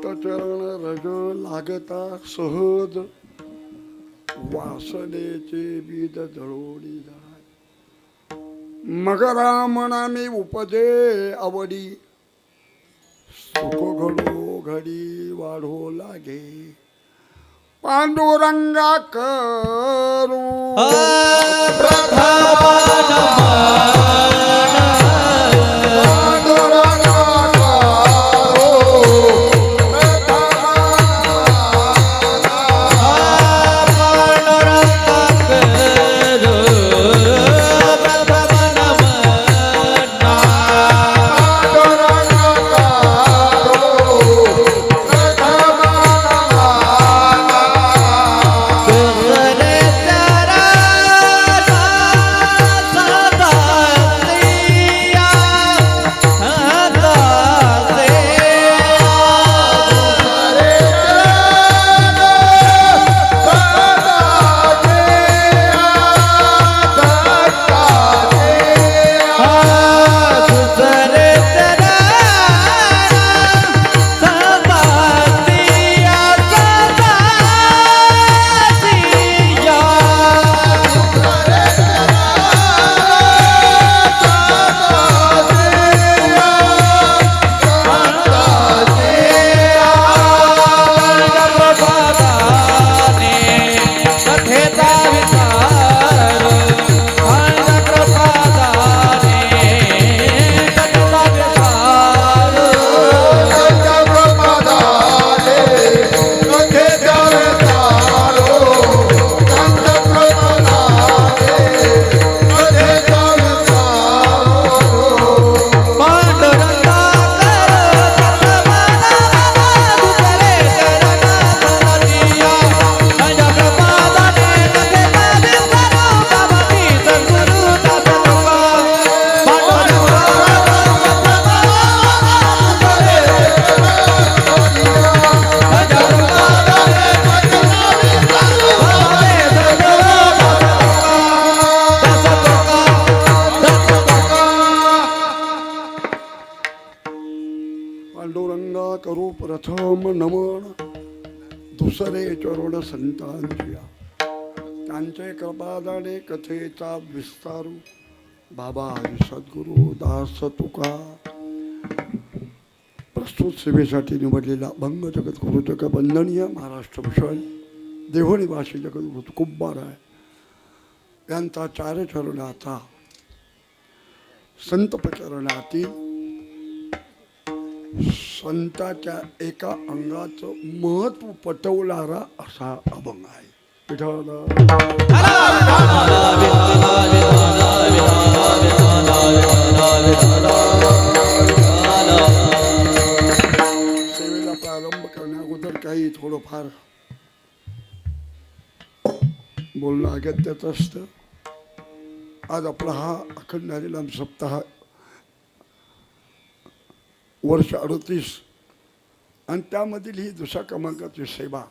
चरण रज लागता सहज वासनेचे बीज जळोडी जाय मगरा मनामी उपजे आवडी सुख घडो घडी वाढो लागे पांडुरंगा करू पांडुरंगा करू प्रथम नमन दुसरे चरण संतांच्या त्यांचे कृपादाने कथेचा विस्तारू बाबा सद्गुरु दास तुका प्रस्तुत सेवेसाठी निवडलेला भंग जगत गुरु जग वंदनीय महाराष्ट्र भूषण देवनिवासी जगत ऋतुकुंभार आहे यांचा चारचरणाचा संत प्रकरणातील संताच्या एका अंगाचं महत्व पटवणारा असा अभंग आहे. सेवेला प्रारंभ करण्याअगोदर काही थोडंफार बोलणं अगत्याचं असतं. आज आपला हा अखंड हरिनाम सप्ताह वर्ष 38 आणि त्यामधील ही दुसऱ्या क्रमांकाची सेवा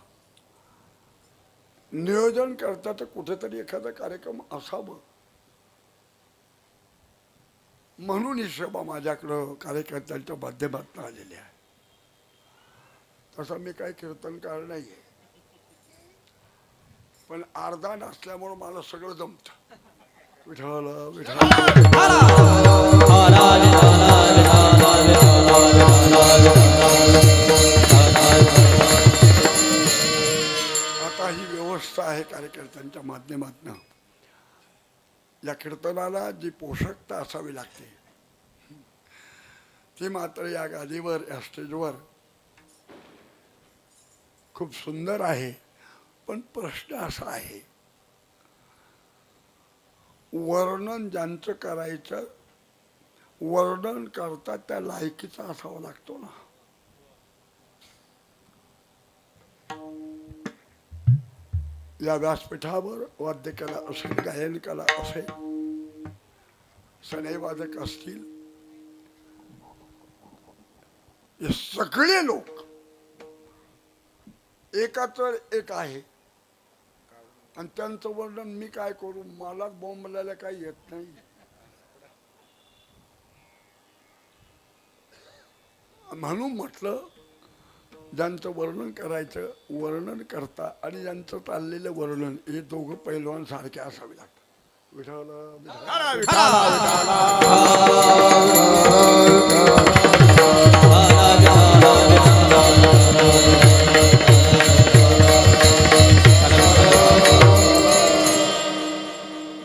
नियोजन करता तर कुठेतरी एखादा कार्यक्रम असावं म्हणून ही सेवा माझ्याकडं कार्यकर्त्यांच्या माध्यमातून आलेली आहे. तसं मी काही कीर्तनकार नाही आहे पण अर्धा नसल्यामुळं मला सगळं जमतं. विठ्ठल विठ्ठल आता ही व्यवस्था आहे कार्यकर्त्यांच्या माध्यमातून. या कीर्तनाला जी पोषकता असावी लागते ती मात्र या गादीवर या स्टेजवर खूप सुंदर आहे. पण प्रश्न असा आहे वर्णन ज्यांचं करायचं वर्णन करता त्या लायकीचा असावा लागतो ना. या व्यासपीठावर वाद्यकला असेल गायन कला असेल सनईवादक असतील हे सगळे लोक एकातर एक आहे आणि त्यांचं वर्णन मी काय करू मला बोंबलायला काही येत नाही. म्हणून म्हटलं ज्यांचं वर्णन करायचं वर्णन करता आणि ज्यांचं चाललेलं वर्णन हे दोघं पैलवान सारखे असावे लागतात. विठाला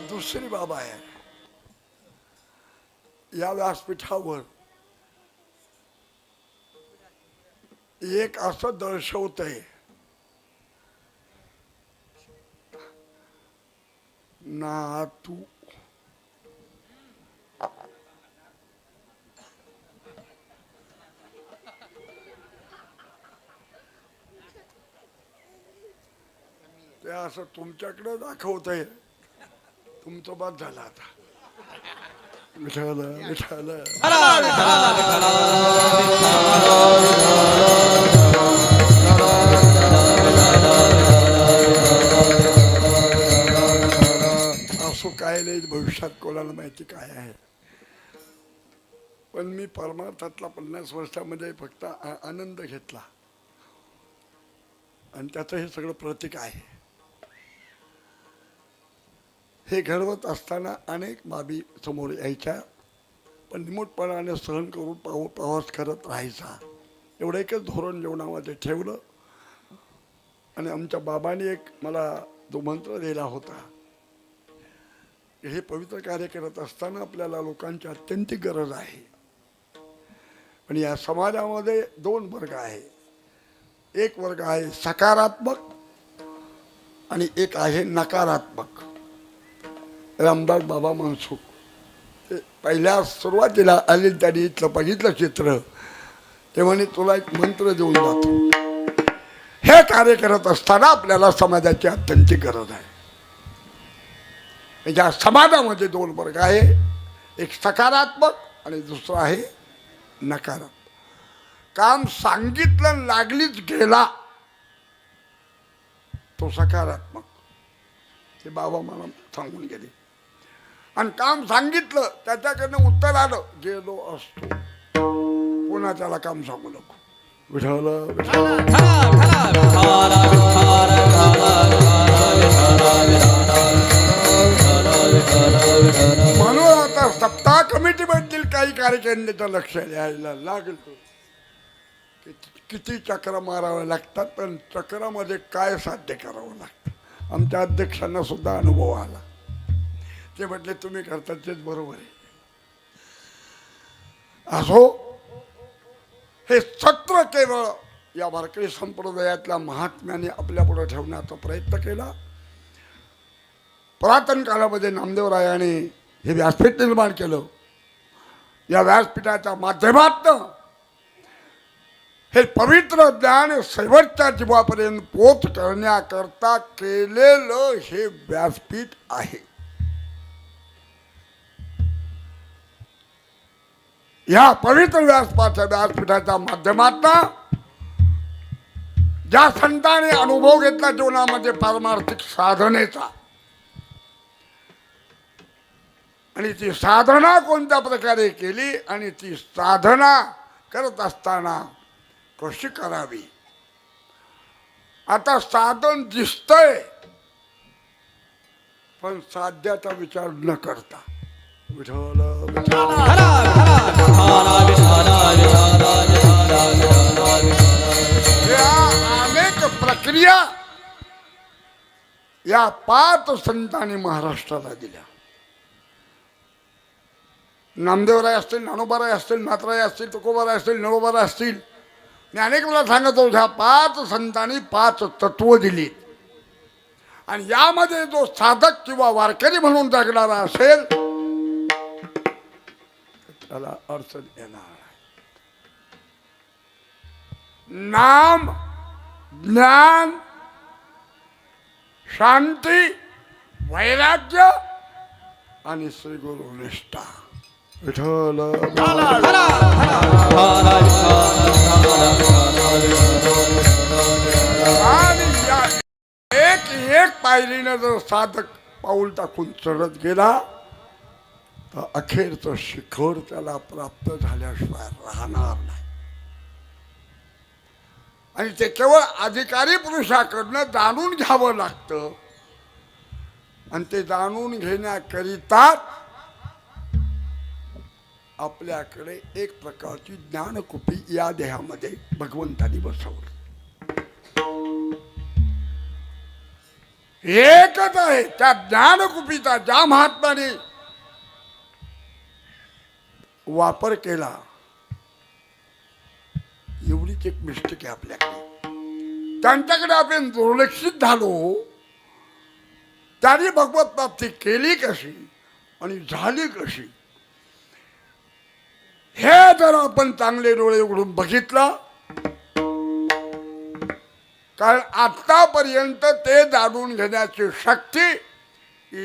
दुसरी बाब आहे. या व्यासपीठावर एक असं दर्शवतंय ना तू ते असं तुमच्याकडे दाखवतंय. तुमचं बाद झालं आता. विठाला विठाला असं काय नाही. भविष्यात कोणाला माहिती काय आहे. पण मी परमार्थातला 50 वर्षामध्ये फक्त आनंद घेतला आणि त्याचं हे सगळं प्रतीक आहे. हे घडवत असताना अनेक बाबी समोर यायच्या, पण निमूटपणाने सहन करून प्रवास करत राहायचा. एवढं एकच धोरण जीवनामध्ये ठेवलं. आणि आमच्या बाबांनी एक मला जो मंत्र दिला होता, हे पवित्र कार्य करत असताना आपल्याला लोकांची अत्यंत गरज आहे. पण या समाजामध्ये 2 वर्ग आहे. एक वर्ग आहे सकारात्मक आणि एक आहे नकारात्मक. रामदास बाबा मनसुख पहिल्या सुरुवातीला आले त्यांनी इथलं बघितलं चित्र, ते म्हणे तुला एक मंत्र देऊन जातो. हे कार्य करत असताना आपल्याला समाजाची अत्यंत गरज आहे. या समाजामध्ये 2 वर्ग आहे. एक सकारात्मक आणि दुसरा आहे नकारात्मक. काम सांगितलं लागलीच गेला तो सकारात्मक. ते बाबा मला सांगून गेले. आणि काम सांगितलं त्याच्याकडनं उत्तर आलं गेलो असतो. पुन्हा त्याला काम सांगू नको. म्हणून आता सप्ताह कमिटी मधील काही कार्यकर्त्यांचं लक्ष द्यायला लागलं. किती चक्र मारावे लागतात, पण चक्रामध्ये काय साध्य करावं लागतं. आमच्या अध्यक्षांना सुद्धा अनुभव आला. ते म्हटले तुम्ही करतात तेच बरोबर आहे. असो, हे सत्र केवळ या वारकरी संप्रदायातल्या महात्म्याने आपल्या पुढे ठेवण्याचा प्रयत्न केला. पुरातन काळामध्ये नामदेवरायाने हे व्यासपीठ निर्माण केलं. या व्यासपीठाच्या माध्यमातून हे पवित्र ज्ञान शेवटच्या जीवापर्यंत पोच करण्याकरता केलेलं हे व्यासपीठ आहे. या पवित्र व्यासपीठाच्या माध्यमातून ज्या संतांनी अनुभव घेतला जीवनामध्ये पारमार्थिक साधनेचा, आणि ती साधना कोणत्या प्रकारे केली आणि ती साधना करत असताना कशी करावी. आता साधन दिसतंय, पण साध्याचा विचार न करता विठ्ठल अनेक प्रक्रिया या 5 संतांनी महाराष्ट्राला दिल्या. नामदेवराय असतील, ज्ञानोबाराय असतील, नाथराय असतील, तुकोबाराय असतील, नरोबाराय असतील. मी अनेक वेळा सांगतो, ह्या 5 संतांनी 5 तत्व दिली. आणि यामध्ये जो साधक किंवा वारकरी म्हणून जगणारा असेल त्याला अडचण येणार. नाम, ज्ञान, शांती, वैराग्य आणि श्री गुरु निष्ठा. विठ्ठल आणि या एक पायरीनं जर साधक पाऊल टाकून चढत गेला तर अखेरचं शिखर त्याला प्राप्त झाल्याशिवाय राहणार नाही. आणि ते केवळ अधिकारी पुरुषाकडनं जाणून घ्यावं लागतं. आणि ते जाणून घेण्याकरिता आपल्याकडे एक प्रकारची ज्ञानकुपी या देहामध्ये भगवंतानी बसवलं. एकच आहे त्या ज्ञानकुपीचा ज्या महात्म्याने वापर केला, एवढीच एक मिस्टेक आहे आपल्याकडे. त्यांच्याकडे आपण दुर्लक्षित झालो. त्यांनी भगवत प्राप्ती केली कशी आणि झाली कशी, हे जर आपण चांगले डोळे उघडून बघितलं, कारण आतापर्यंत ते जाणून घेण्याची शक्ती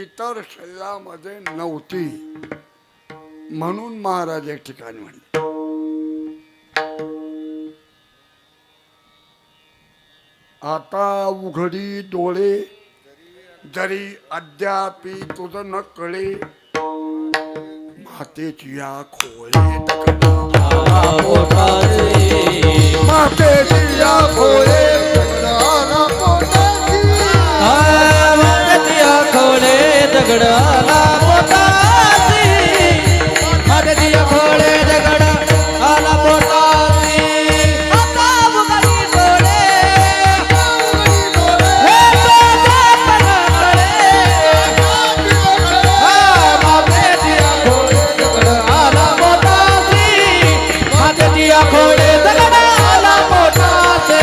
इतर शरीरामध्ये नव्हती. म्हणून महाराज एक ठिकाणी म्हणले, आता उघडी डोळे जरी अद्यापि तुझं न कळे, मातेची या खोळे मातेची या खोळे दगड आला पोटाची, माझी खोळे दगड आला पोटाची. आता उघडी डोळे, हे माझ्या मातेची खोळे दगड आला पोटाची, माझी खोळे दगड आला पोटाचे,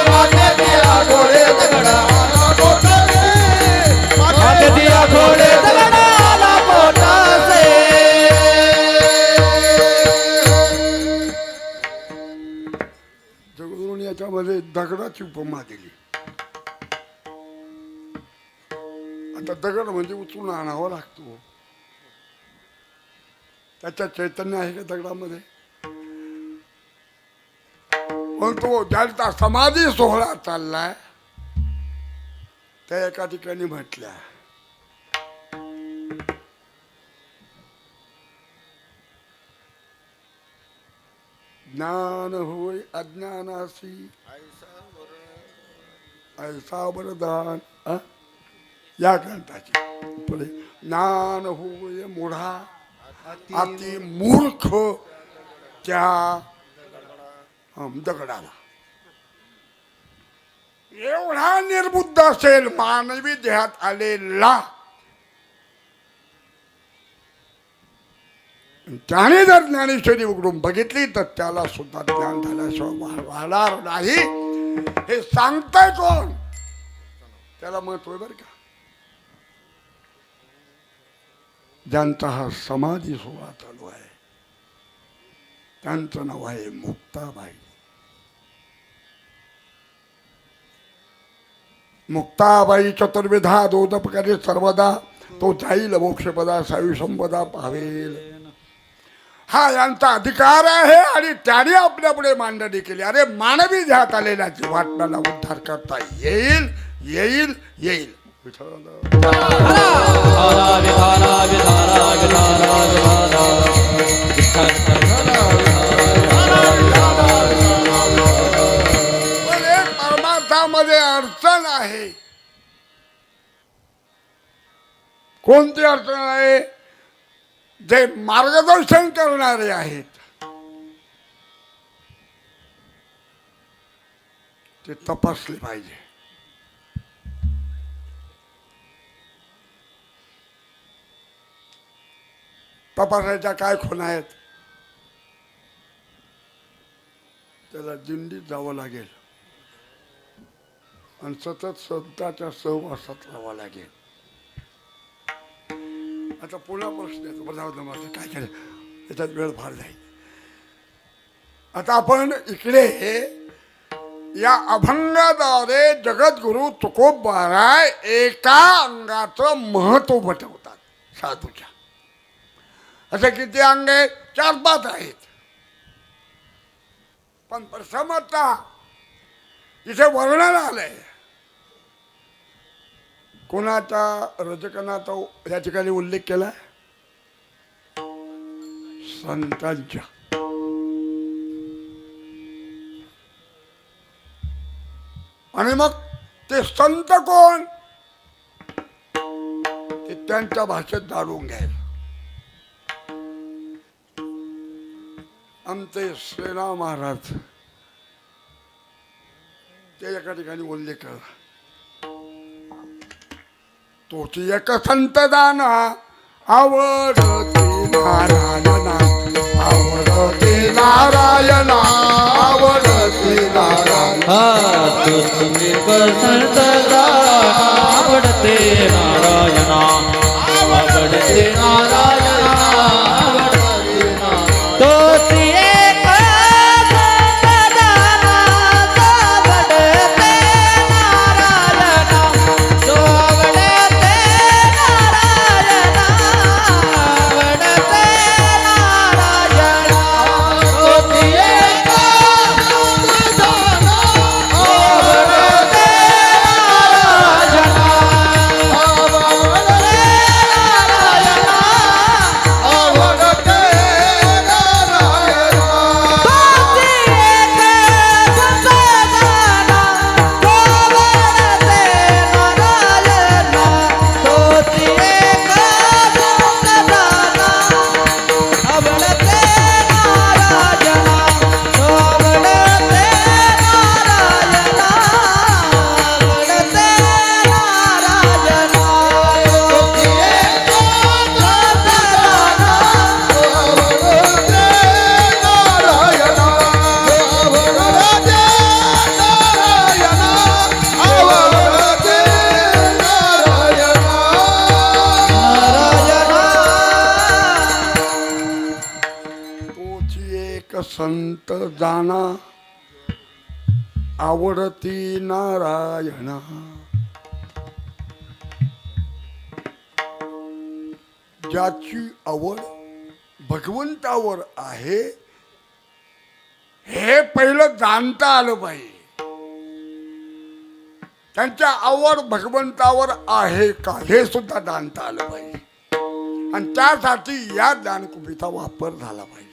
माझी खोळे दगड आला पोटाचे, माझी खोळे दगड आला पोटाचे. जगदुरून याच्यामध्ये दगडाची उपमा दिली. आता दगड म्हणजे उचलून आणावा लागतो. त्याच्यात चैतन्य आहे का दगडामध्ये? पण तो ज्यांचा समाधी सोहळा चाललाय त्या एका ठिकाणी म्हटल्या, ज्ञान होय अज्ञानासी ऐसा वरदान. या ग्रंथाची पुढे, ज्ञान होय मूढा अति मूर्ख त्या दगडाला. एवढा निर्बुद्ध असेल मानवी देहात आलेला, त्याने जर ज्ञानेश्वरी उघडून बघितली तर त्याला सुद्धा ज्ञान झाल्याशिवाय वाढणार नाही. हे सांगताय कोण? त्याला महत्व आहे बरं का. ज्यांचा हा समाधी सोहळा चालू आहे त्यांचं नाव आहे मुक्ताबाई. मुक्ताबाई चतुर्विधा दोदपकारे सर्वदा, तो जाईल मोक्षपदा सायु संपदा पावेल. हा यांचा अधिकार आहे आणि त्याने आपल्या पुढे मांडणी केली. अरे मानवी देहात आलेल्या जीवात्म्याला उद्धार करता येईल येईल येईल. परमार्थामध्ये अडचण आहे. कोणती अडचण आहे? जे मार्गदर्शन करणारे आहेत ते तपासले पाहिजे. तपासायच्या काय खुणा आहेत? त्याला दिंडीत जावं लागेल आणि सतत संतांच्या सहवासात राहावं लागेल. आता पुन्हा प्रश्न येतो, बरं काय केलं, त्याच्यात वेळ फार जाईल. आता आपण इकडे या अभंगाद्वारे जगद्गुरु तुकोबाराय एका अंगाचं महत्व पटवतात साधूच्या. असं किती अंग आहेत? 4-5 आहेत. पण प्रसमता इथे वर्णन आलंय. कोणाचा रजकनाचा या ठिकाणी उल्लेख केला? संतांच्या. आणि मग ते संत कोण ते त्यांच्या भाषेत जाणून घ्यायचं. आमचे श्रीराम महाराज ते एका ठिकाणी उल्लेख करा. तोची एक संत दाना आवडती नारायणा, आवडती नारायणा, आवडती नारायणा. तुम्ही संत आवडते नारायणा, आवडते नारायणा, आवडते नारायणा. तोच एक संत दाना, आवडते नारायणा, तो आवडते नारायणा, आवडते नारायणा. तोच एक संत दाना, आवडते नारायणा, आवडते नारायणा, आवडते नारायणा. तोच एक संत दाना, तो आवडते नारायणा, तोच एक संत दाना, आवडते नारायणा, तो आवडते नारायणा, आवडते नारायणा. तोच एक संत दाना, आवडते नारायणा, आवडते नारायणा, आवडते नारायणा. तोची एक संत जाना आवडती नारायणा. ज्याची आवड भगवंतावर आहे हे पहिलं जाणता आलं पाहिजे. त्यांच्या आवड भगवंतावर आहे का हे सुद्धा जाणता आलं पाहिजे. आणि त्यासाठी या ज्ञानकुपीचा वापर झाला पाहिजे.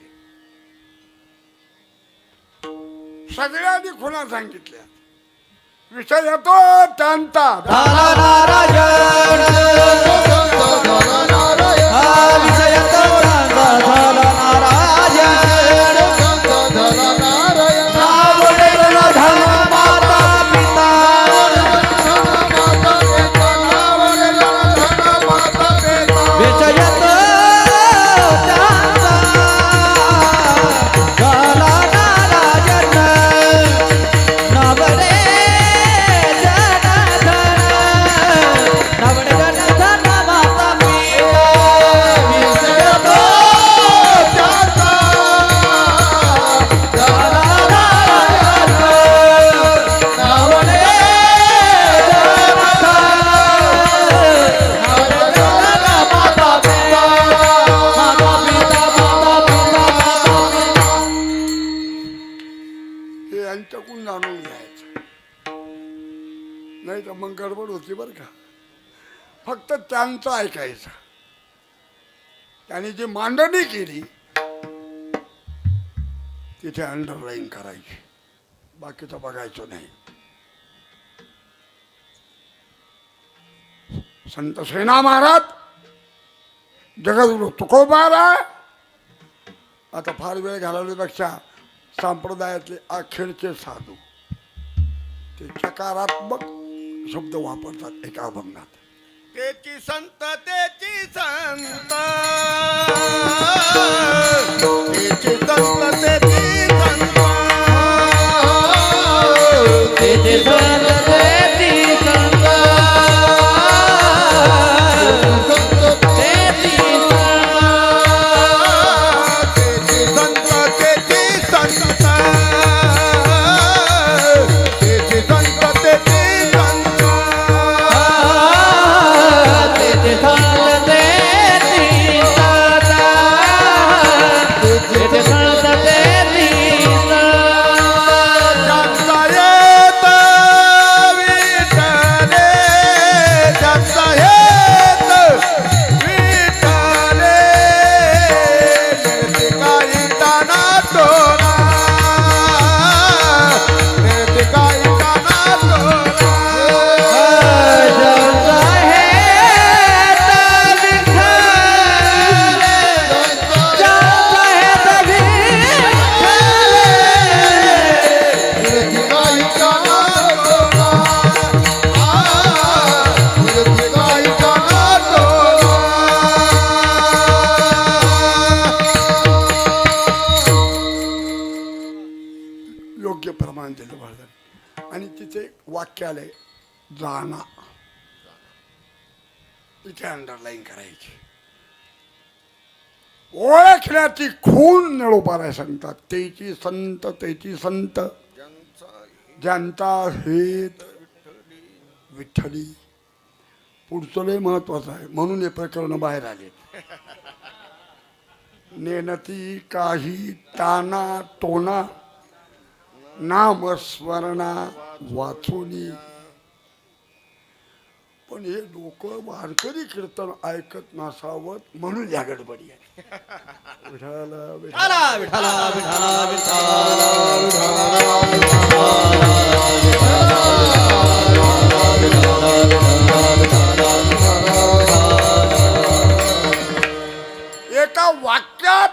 सगळ्यांनी खुणा सांगितल्या. विषय येतो त्यांचा झाला नारायण, हा विषय तोरांचा झाला नारायण. नावडेल धन माता पिता, विषय तोरांचा झाला नारायण. नावडे जनार्दन, नावडे जनार्दन माता पिता, विषय तोरांचा झाला नारायण. नावडे जनार्दन, नावडे माता पिता, माता पिता, माता पिता, माता पिता. हे यांच्याकडून जाणून घ्यायचं. नाही तर मग गडबड होती बरं का. फक्त त्यांचं ऐकायचं. त्यांनी जी मांडणी केली तिथे अंडरलाईन करायची, बाकीचं बघायचं नाही. संत सेना महाराज, जगद्गुरु तुकोबा महाराज. आता फार वेळ घालवण्यापेक्षा संप्रदायातले अखेरचे साधू ते सकारात्मक शब्द वापरतात एका अभंगात. तेची संत, तेची संत, तेची संत, तेची संत, तेथे संत, तेथे संत, तेथे संत, तेची संत, तेची संत, तेची संत, तेची संत. तेथे संत, तेथे संत, तेथे संत, तेथे संत. ज्यांचा येत दिलं महाराजांनी. आणि तिथे वाक्य आलंय जाना, इथे अंडरलाईन करायची. ओळखण्याची खून नळोपाराय सांगतात. तेची संत ज्यांचा हेत विठ्ठली. पुढचं लय महत्वाचं आहे, म्हणून हे प्रकरण बाहेर आले. नेनती काही ताना तोना नामस्मरणा वाचोनी. पण हे लोक वारकरी कीर्तन ऐकत नसावं म्हणून या गडबडी आहे. विठाला विठाला विठाला विठाला एका वाक्यात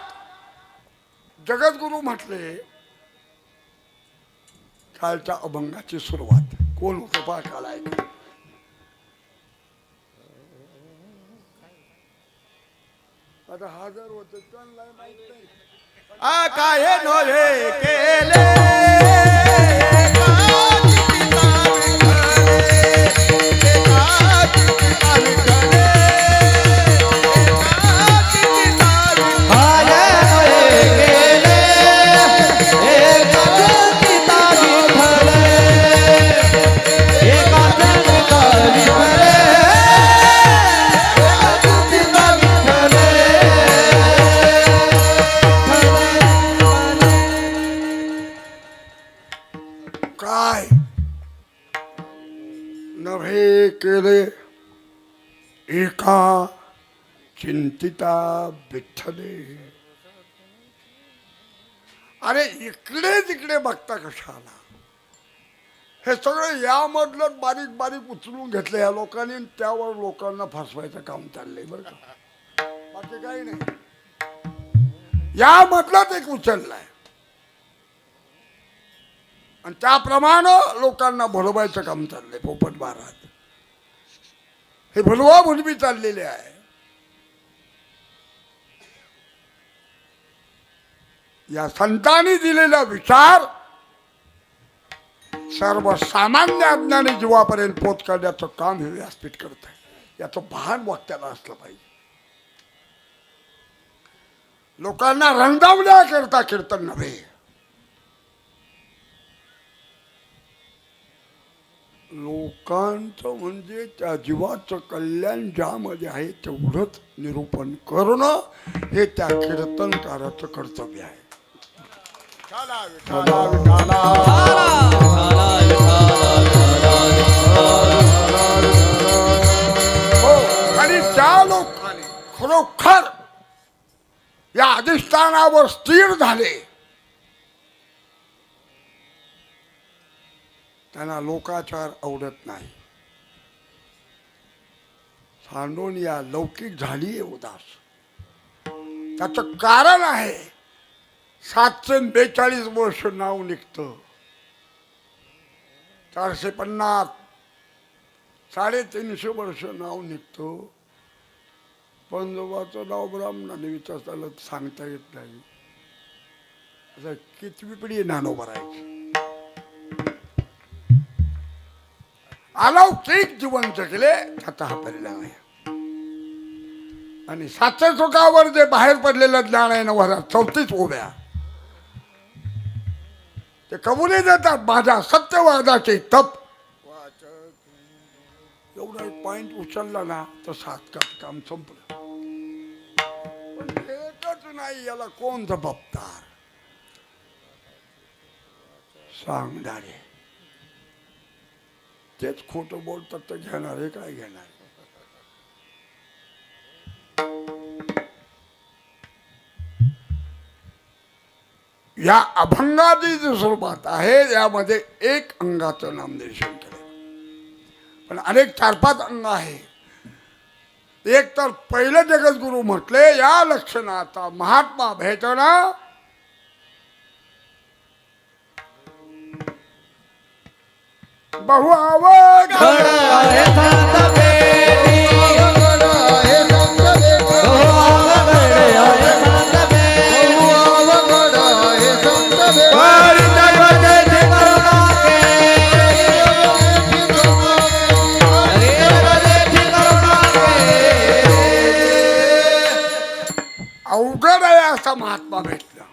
जगद्गुरु म्हटले. कालच्या अभंगाची सुरुवात कोण होतं पहा काल ऐक. आता हा जर होत माहित नाही. काय नोहे केले काय नव्हे केले एका चिंतिता विठ्ठले. अरे इकडे तिकडे बघता कशाला. हे सगळं यामधलं बारीक बारीक उचलून घेतलं या लोकांनी. त्यावर लोकांना फसवायचं काम चाललंय बरं का, बाकी काही नाही. यामधलंच एक उचललाय आणि त्याप्रमाणे लोकांना भुलवायचं काम चाललंय. पोपट महाराज हे भुलवा भुलवी चाललेले आहे. या संतांनी दिलेला विचार सर्वसामान्य अज्ञानी जीवापर्यंत पोच करण्याचं काम हे व्यासपीठ करत आहे. याचं भान वक्त्याला असलं पाहिजे. लोकांना रंगवण्याकरता कीर्तन नव्हे, लोकांचं म्हणजे त्या जीवाचं कल्याण ज्यामध्ये आहे तेवढंच निरूपण करणं हे त्या कीर्तनकाराचं कर्तव्य आहे. हो, आणि त्या लोकांनी खरोखर या अधिष्ठानावर स्थिर झाले, त्यांना लोकाचार आवडत नाही. सांडून या लौकिक झाली आहे उदास. त्याचं कारण आहे 742 वर्ष नाव निघतं, 450 350 वर्ष नाव निघतं. पंजोबाचं नाव ब्राह्मणाने विचारताना सांगता येत नाही. आता कितवी पिढी नानो भरायची. अलौकिक जीवन जगले त्याचा हा परिणाम आहे. आणि 700 चोकावर जे बाहेर पडलेलं ज्ञान आहे 9434 उभ्या, ते कबुली देतात माझ्या सत्यवादाचे तप. एवढा एक पॉइंट उचलला ना तर 7 काम संपलं. पण एकच नाही, याला कोण जबाबदार सांगणारे. तेच खोटं बोलतात तर घेणारे काय घेणार. या अभंगाची जी स्वरूपात आहे यामध्ये एक अंगाचं नामदर्शन केलं, पण अनेक 4-5 अंग आहे. एक तर पहिलं जगद्गुरु म्हटले या लक्षणाचा महात्मा भेटना बहु अवघड असा महात्मा भेटला.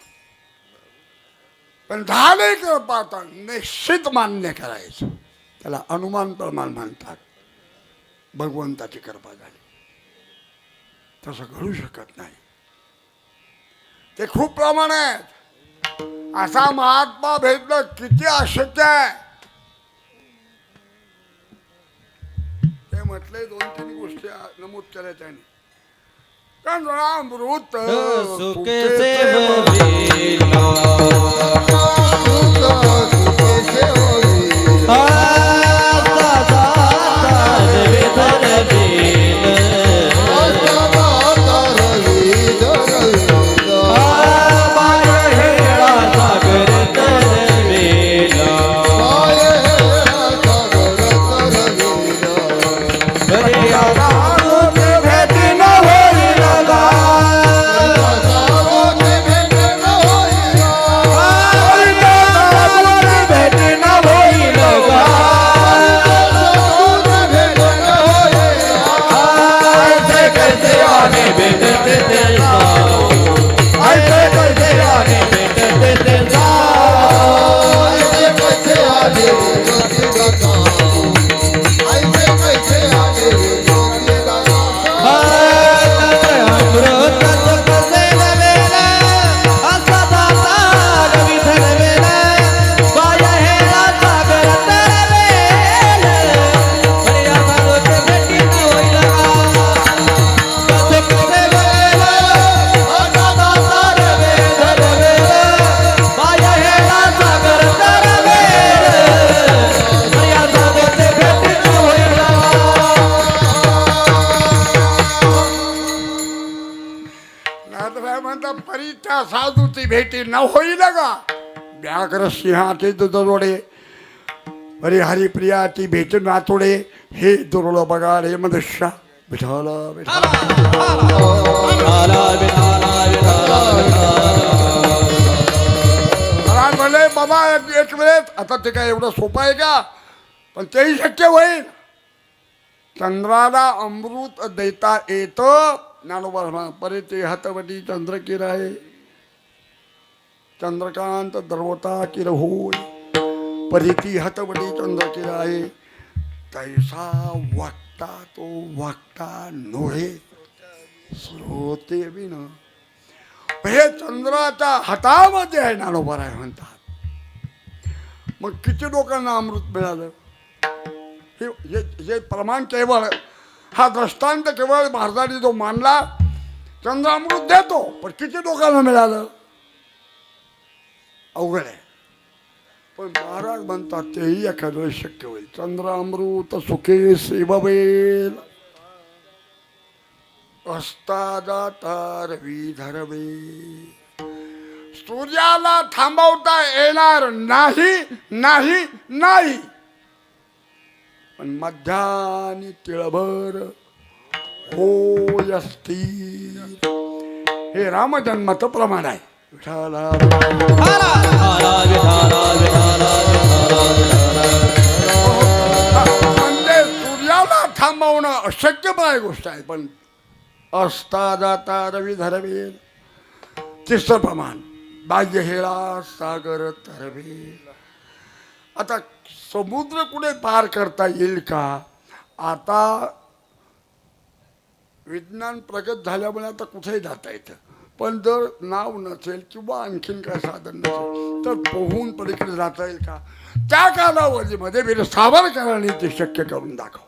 पण झाले कृपा तर निश्चित मान्य करायचं. त्याला अनुमान प्रमाण म्हणतात. भगवंताची कृपा झाली तसं घडू शकत नाही. ते खूप प्रमाण आहेत. असा महात्मा भेटणं किती अशक्य आहे. ते म्हटले 2-3 गोष्टी नमूद केल्या त्याने. चंद्रामृत सुखे सेविला परीच्या साधूची भेटी न होईल का. व्याघ्र सिंहाचे जोडे अरे हरिप्रियाची भेट नातोडे. हे दुर्लभ बघा रे मनुष्य. विठाला म्हणले बाबा एक वेळेस. आता ते काय एवढं सोपं आहे का. पण तेही शक्य होईल. चंद्राला अमृत देता येतं. ज्ञानोबा परे ते हातवटी चंद्रकिर आहे. चंद्रकांत द्रवता किर होय. परिती हातवटी चंद्रकिर आहे. तैसा वागता तो वागता नोहे श्रोते बिन. हे चंद्राच्या हातामध्ये आहे ज्ञानोबा राय म्हणतात. मग किती लोकांना अमृत मिळालं. हे प्रमाण केवळ हा दृष्टांत केवळ महाराजांनी जो मानला. चंद्र अमृत देतो पण किती लोकांना मिळालं अवघड आहे. पण महाराज म्हणतात तेही एखाद्या वेळेस शक्य होईल. चंद्र अमृत सुखे सेववेल असता जाता रवी धरवे. सूर्याला थांबवता येणार नाही नाही नाही. पण मध्यानी तिळभर होय असतील. हे रामजन्माचं प्रमाण आहे. विठाला म्हणजे सूर्याला थांबवणं अशक्यप्राय गोष्ट आहे. पण असता जाता रवी धरवेल. तिसरं प्रमाण बाह्य हेळा सागर तरवेल. आता समुद्र कुठे पार करता येईल का. आता विज्ञान प्रगत झाल्यामुळे आता कुठेही जाता येतं. पण जर नाव नसेल किंवा आणखीन काय साधन नसेल तर पोहून पलीकडे जाता येईल का. त्या कालावधीमध्ये वीर सावरकरांनी ते शक्य करून दाखवलं.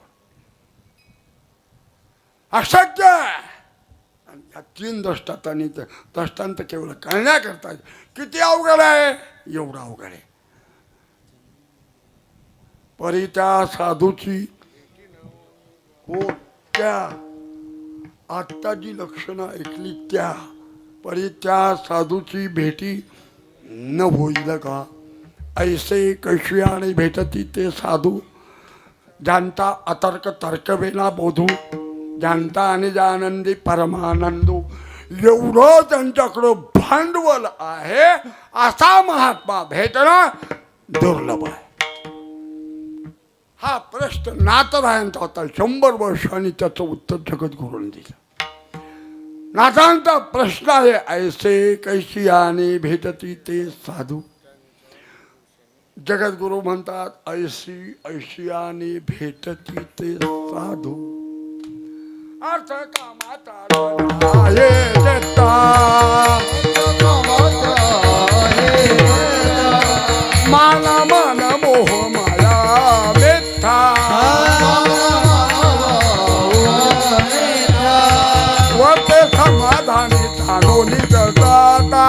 अशक्य आणि या 3 दृष्टांत केवळ करण्याकरता किती अवघड आहे. एवढं अवघड आहे. परी त्या साधूची त्या आत्ता जी लक्षणं ऐकली त्या परी त्या साधूची भेटी न होईल का. ऐसे कैशियाने भेटती ते साधू. जानता अतर्क तर्कवेना बोधू. जानता आणि आनंदी परमानंदू. एवढं त्यांच्याकडं भांडवल आहे. असा महात्मा भेटणं दुर्लभ आहे. हा प्रश्न नाथरायांचा होता. 100 वर्षांनी त्याचं उत्तर जगद्गुरूंनी दिलं. नाथांचा प्रश्न आहे ऐसे कैशी आणि भेटती ते साधू. जगद्गुरु म्हणतात ऐशी ऐशी आणि भेटती ते साधू. अर्थ कामाचा आहे देता मान मान मोह माया मेथा. वते समाधानी धानोनी जाता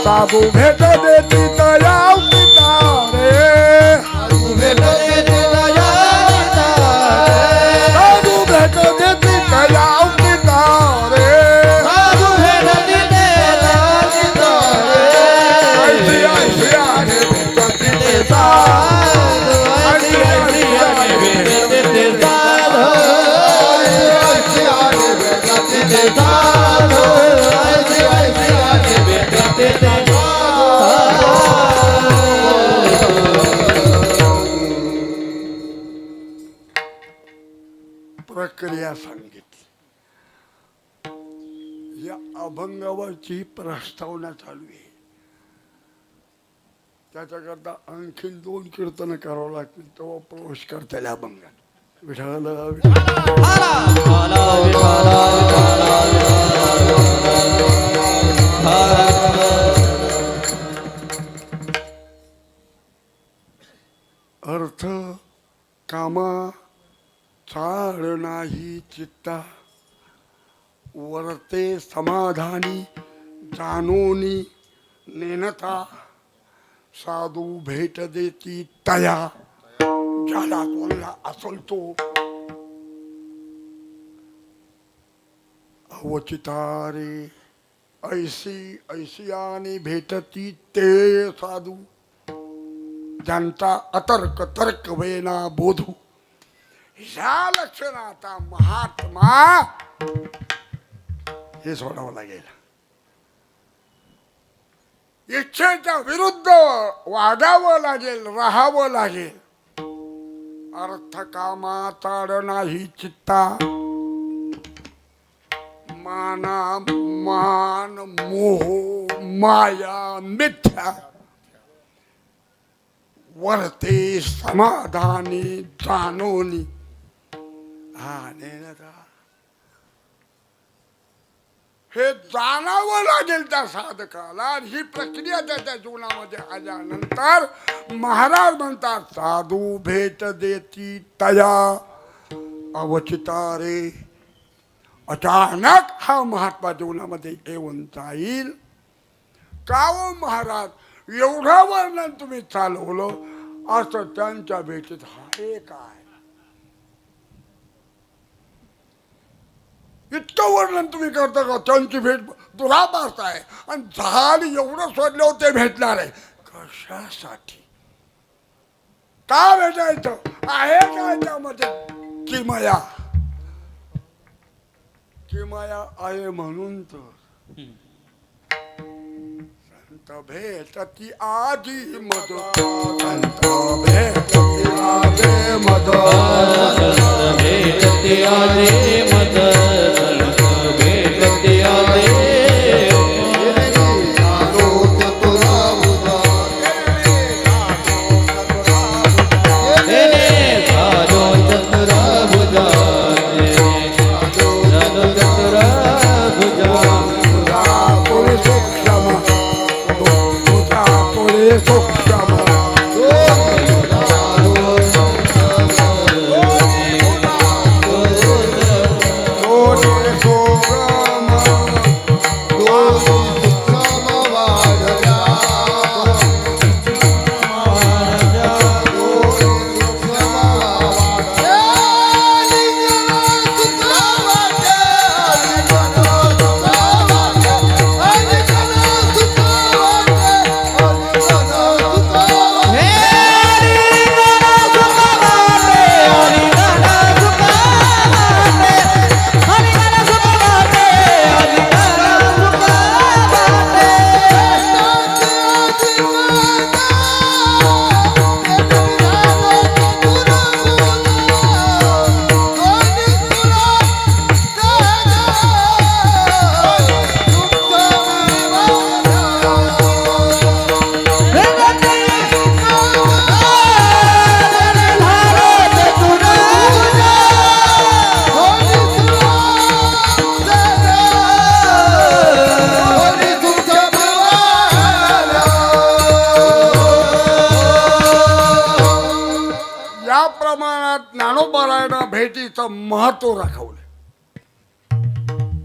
साधू भेट देती तया पिता रे. साधू भेट देती तया पिता रे. ऐशी ऐशी आणि भेटती ते साधू. ऐशी ऐशी आणि भेटती ते साधू. प्रक्रिया सांगितली. या अभंगावरची प्रस्तावना चालू आहे. त्याच्याकरता आणखीन 2 कीर्तन करावं लागतील तेव्हा प्रवेश करता येईल अभंगात. विठाला अर्थ कामा चाळ नाही चित्ता वरते समाधानी जाणोनी नेनता. साधू भेट देती तया ज्याला कोणला असल तो. अवचितारे ऐशी ऐशी आणि भेटती ते साधू. ज्यांचा अतर्क तर्क वेना बोधू. ह्या लक्षणाचा महात्मा हे सोडावं लागेल. इच्छेच्या विरुद्ध वागावं लागेल राहावं लागेल. अर्थ कामा ताड नाही चित्ता माना मान मोह माया मिथ्या. वरते समाधानी जाणोनी हे जाणावं लागेल त्या साधकाला. ही प्रक्रिया त्याच्या जीवनामध्ये आल्यानंतर महाराज म्हणतात साधू भेट देती तया अवचितारे. अचानक हा महात्मा जीवनामध्ये येऊन जाईल. का हो महाराज एवढं वर्णन तुम्ही चालवलं असं त्यांच्या भेटीत आहे काय. इतकं वर्णन तुम्ही करता का त्यांची भेट दुराभास आहे. आणि झाड एवढं सोडल्यावर ते भेटणार आहे कशासाठी. का भेटायचं आहे काय त्यामध्ये किमया. किमया आहे म्हणून तर संत भेटती आधी मद. संत भेटती आधी मद. भेटते आले मद. भेटते आले ज्ञानोबारायण भेटीचं महत्व राखवलं.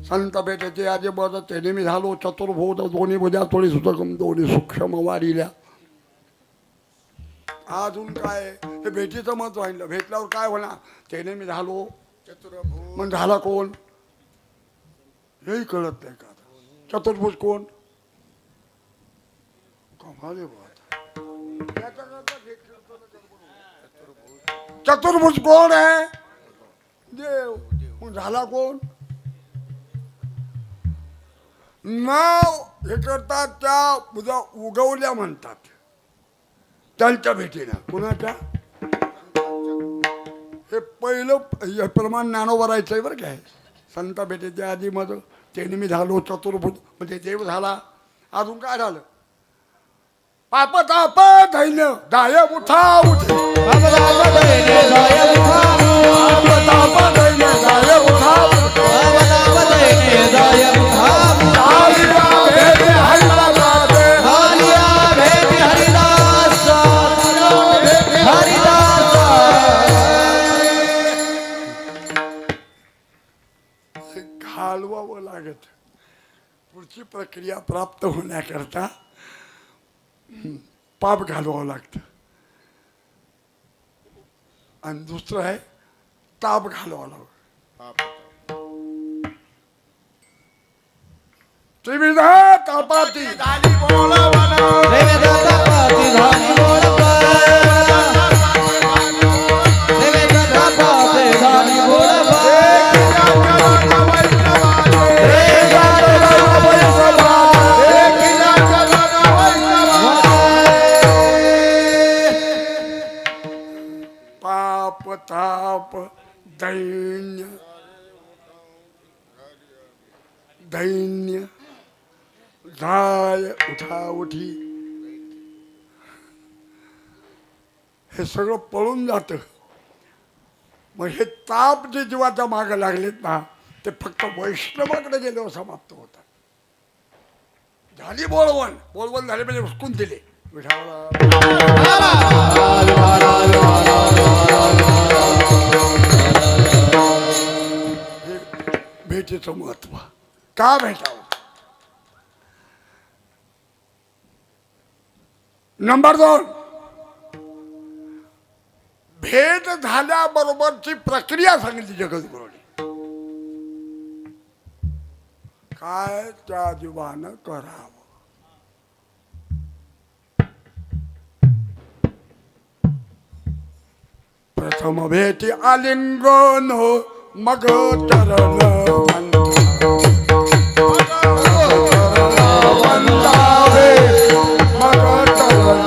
संत भेटेचे आजे बद त्याने मी झालो चतुर्भुज दोन्ही बुद्या थोडी सुतकम दोन्ही सूक्ष्म वारिल्या. अजून काय हे भेटीचं महत्व आहे. भेटल्यावर काय होणार? त्याने मी झालो चतुर्भुज मग झाला कोण हेही कळत नाही का? चतुर्भुज कोण? कमाल आहे बुवा. चतुर्भुज कोण आहे? देव. मग झाला कोण? नाव हे करतात त्या उद्या उगवल्या म्हणतात त्यांच्या भेटीनं. कुणाच्या? हे पहिलं हे प्रमाण ज्ञानोबारायचं आहे बरं काय. संत भेटीच्या आधी मग त्याने मी झालो चतुर्भुज म्हणजे देव झाला. अजून काय झालं? पाप ताप धैर्य दाय उठा उठे. पाप ताप धैर्य दाय उठा उठे. घालवावं लागत. पुढची प्रक्रिया प्राप्त होण्याकरता पाप घालवावं लागतं. आणि दुसरं आहे ताप घालवावं लागतं. त्रिविध तापाती झाली बोलावण. पाप ताप दैन्य दैन्य जाय उठाउठी हे सगळं पळून जातं. मग हे ताप जे जीवाच्या मागे लागलेत ना ते फक्त वैष्णवाकडे गेल्यावर समाप्त होतात. झाली बोलवण. बोलवण झाले म्हणजे हुसकून दिले. हे भेटीचं महत्व. का भेटावं? नंबर 2, भेट झाल्याबरोबरची प्रक्रिया सांगितली जगद्गुरूंनी. काय त्या जीवानं करावं. प्रथम भेटी आलिंगन मग चरण वंदावे. मग चरण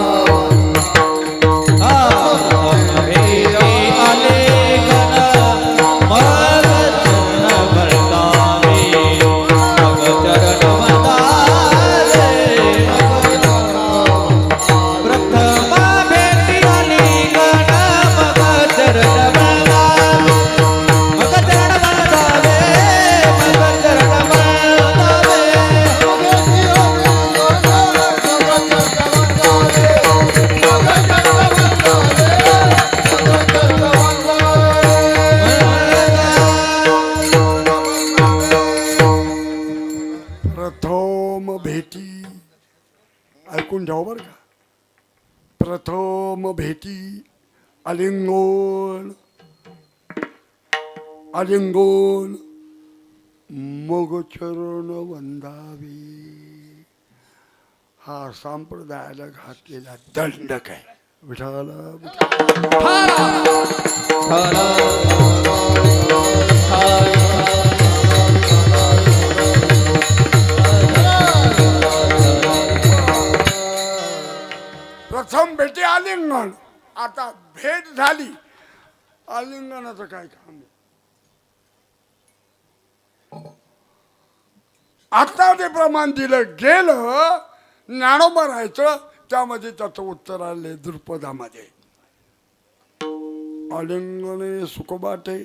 ऐकून घ्यावं बरं का. प्रथम भेटी आलिंगन आलिंगन मग चरण वंदावी. हा संप्रदायाला घातलेला दंडक आहे. विठाला प्रथम भेटी आलिंगन. आता भेट झाली. आलिंगनाचं काय काम आहे? आता ते प्रमाण दिलं गेलं. ज्ञानोबा राहायचं त्यामध्ये त्याचं उत्तर आले द्रुपदामध्ये. आलिंगने सुखबाटे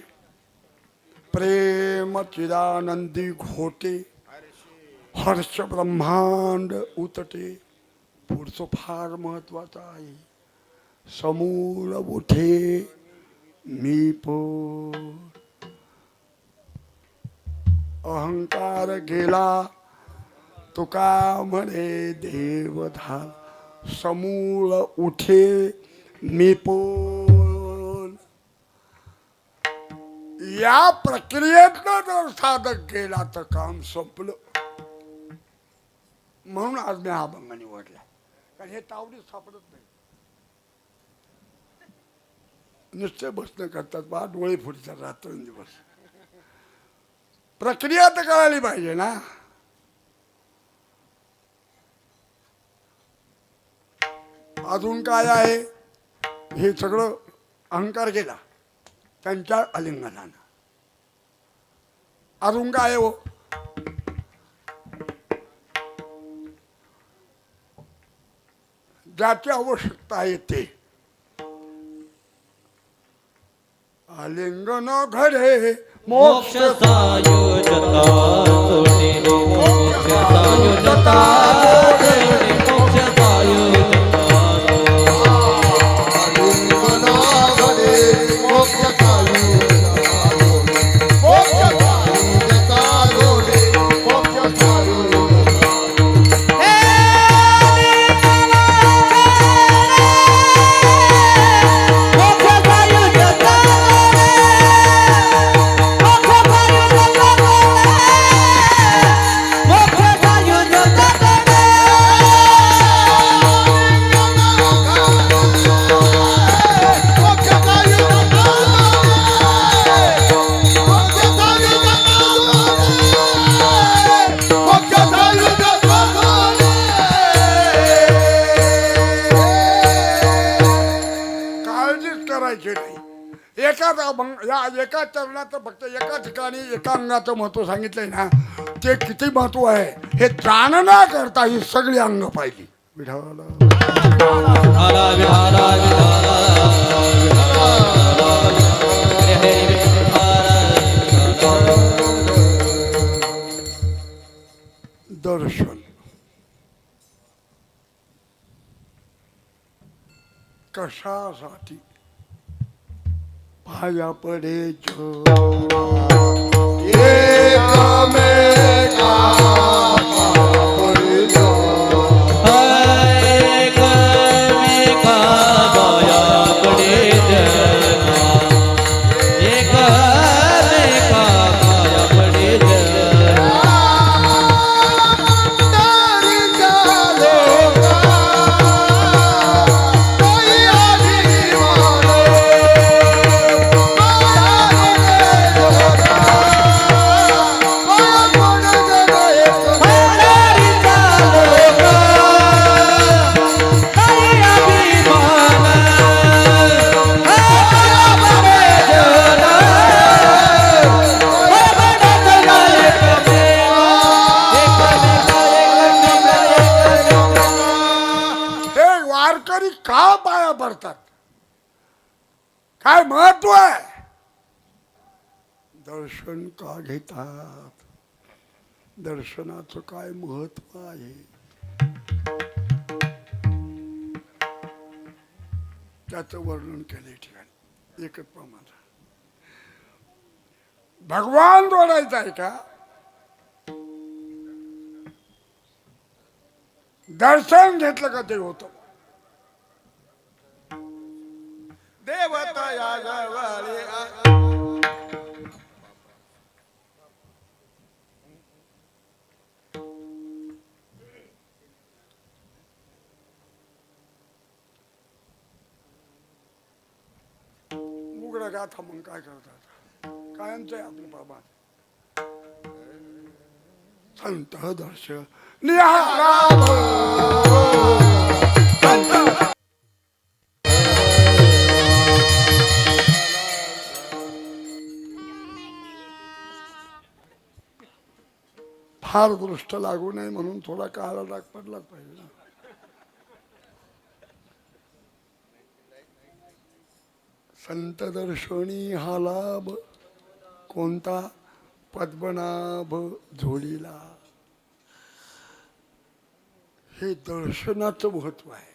प्रेम चिदानंदी घोटे. हर्ष ब्रह्मांड उतटे. पुढचं फार महत्वाचं आहे. समूळ उठे मी पोर अहंकार गेला तुका म्हणे देवधार समूळ उठे मी पोर. या प्रक्रियेतनं जर साधक गेला तर काम संपलं. म्हणून आज मी हा अभंग निवडला. कारण हे तावडीत सापडत नाही. नुसते बसणं करतात बा डोळे फुटतात रात्रंदिवस. प्रक्रिया तर कळाली पाहिजे ना. अजून काय आहे हे सगळं अहंकार गेला त्यांच्या आलिंगनानं. अजून काय हो ज्याची आवश्यकता आहे ते आलिंगन घडे मोक्ष सायुजता सोडे मोक्ष सायुजता सोडे मोक्ष सायुजता एकाच या एका चरणात फक्त एका ठिकाणी एका अंगाचं महत्व सांगितलंय ना. ते किती महत्व आहे हे जाणण्या करता ही सगळी अंग पाहिली. दर्शन कशासाठी पाया पडे का पाया पडतात. काय महत्व आहे. दर्शन का घेतात. दर्शनाचं काय महत्व आहे. त्याचं वर्णन केले ठिकाणी एकच प्रमाण. भगवान जोडायचा आहे का. दर्शन घेतलं का ते होतं. देवता या जवळ उघड गाथा मग काय करतात. कायमचं आहे आपलं बाबा. संत दर्शन निहारा फार दृष्ट लागू नये म्हणून थोडा काळा डाग पडलाच पाहिजे ना. संत दर्शनी हा लाभ कोणता. पद्मनाभ झोळीला. हे दर्शनाचं महत्व आहे.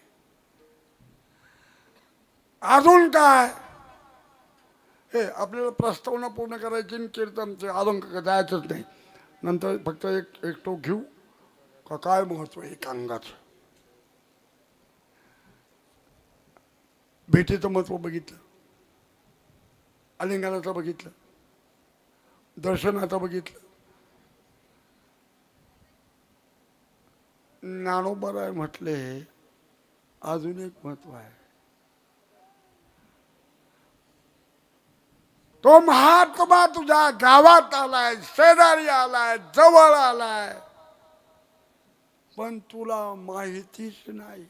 अजून काय हे आपल्याला प्रस्तावना पूर्ण करायची आणि कीर्तनचे आलंक जायचंच नाही. नंतर फक्त एक टोक घेऊ का काय महत्व आहे अंगाचं. भेटीचं महत्व बघितलं, आलिंगनाचं बघितलं, दर्शनाचं बघितलं. ज्ञानोबराय म्हटले अजून एक महत्व आहे. तो महात्मा तुझ्या गावात आलाय, शेजारी आलाय, जवळ आलाय, पण तुला माहितीच नाही.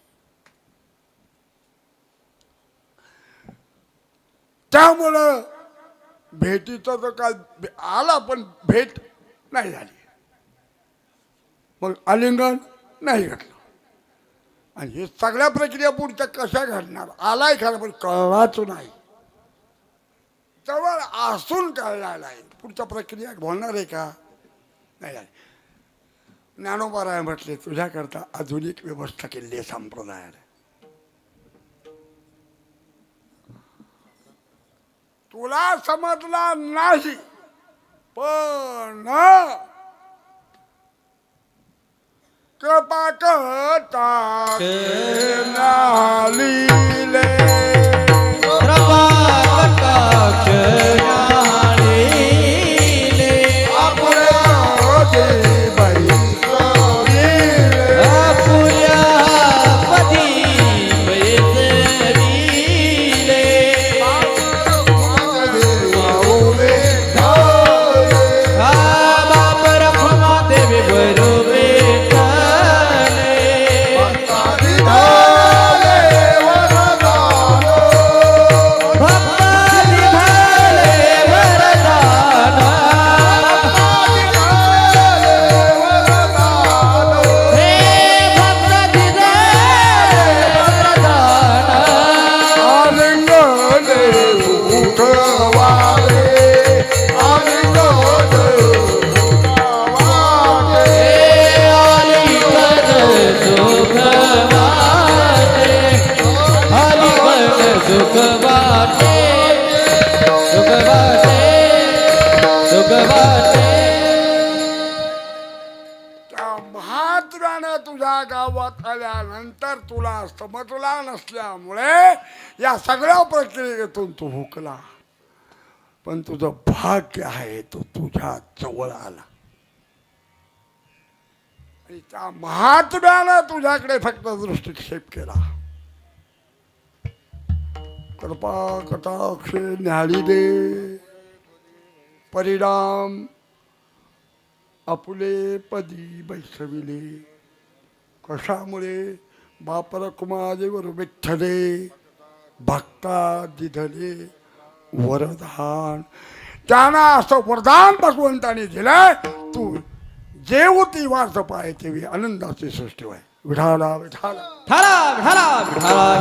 त्यामुळं भेटीचा तर काय आला पण भेट नाही झाली, मग आलिंगन नाही घडलं. आणि हे सगळ्या प्रक्रिया पुढच्या कशा घडणार? आलाय खरं पण कळलाच नाही. जवळ असून कळला नाही, पुढच्या प्रक्रिया बोलणार आहे का? नाही झाली. ज्ञानोबराय म्हटले तुझ्याकरता आधुनिक व्यवस्था केली आहे संप्रदायाने. तुला समजला नाही पण कृपा करता नालीले महात्म्यानं तुझ्या गावात आल्यानंतर तुला समजला नसल्यामुळे या सगळ्या प्रक्रियेतून तू हुकला. पण तुझं भाग्य आहे तो तुझ्या जवळ आला. आणि त्या महात्म्यानं तुझ्याकडे फक्त दृष्टिक्षेप केला. कृपा कटाक्ष न्याहाळी दे परिणाम आपुले पदी बैसविले. कशामुळे? बापर कुमादेवर विठ्ठले भक्ता दिधले वरदान. त्यांना असं वरदान भगवंताने दिलंय, तू जेवती वाच पाय तेवी आनंदाची सृष्टी आहे. विठाला विठाला ठाला ठाला ठाला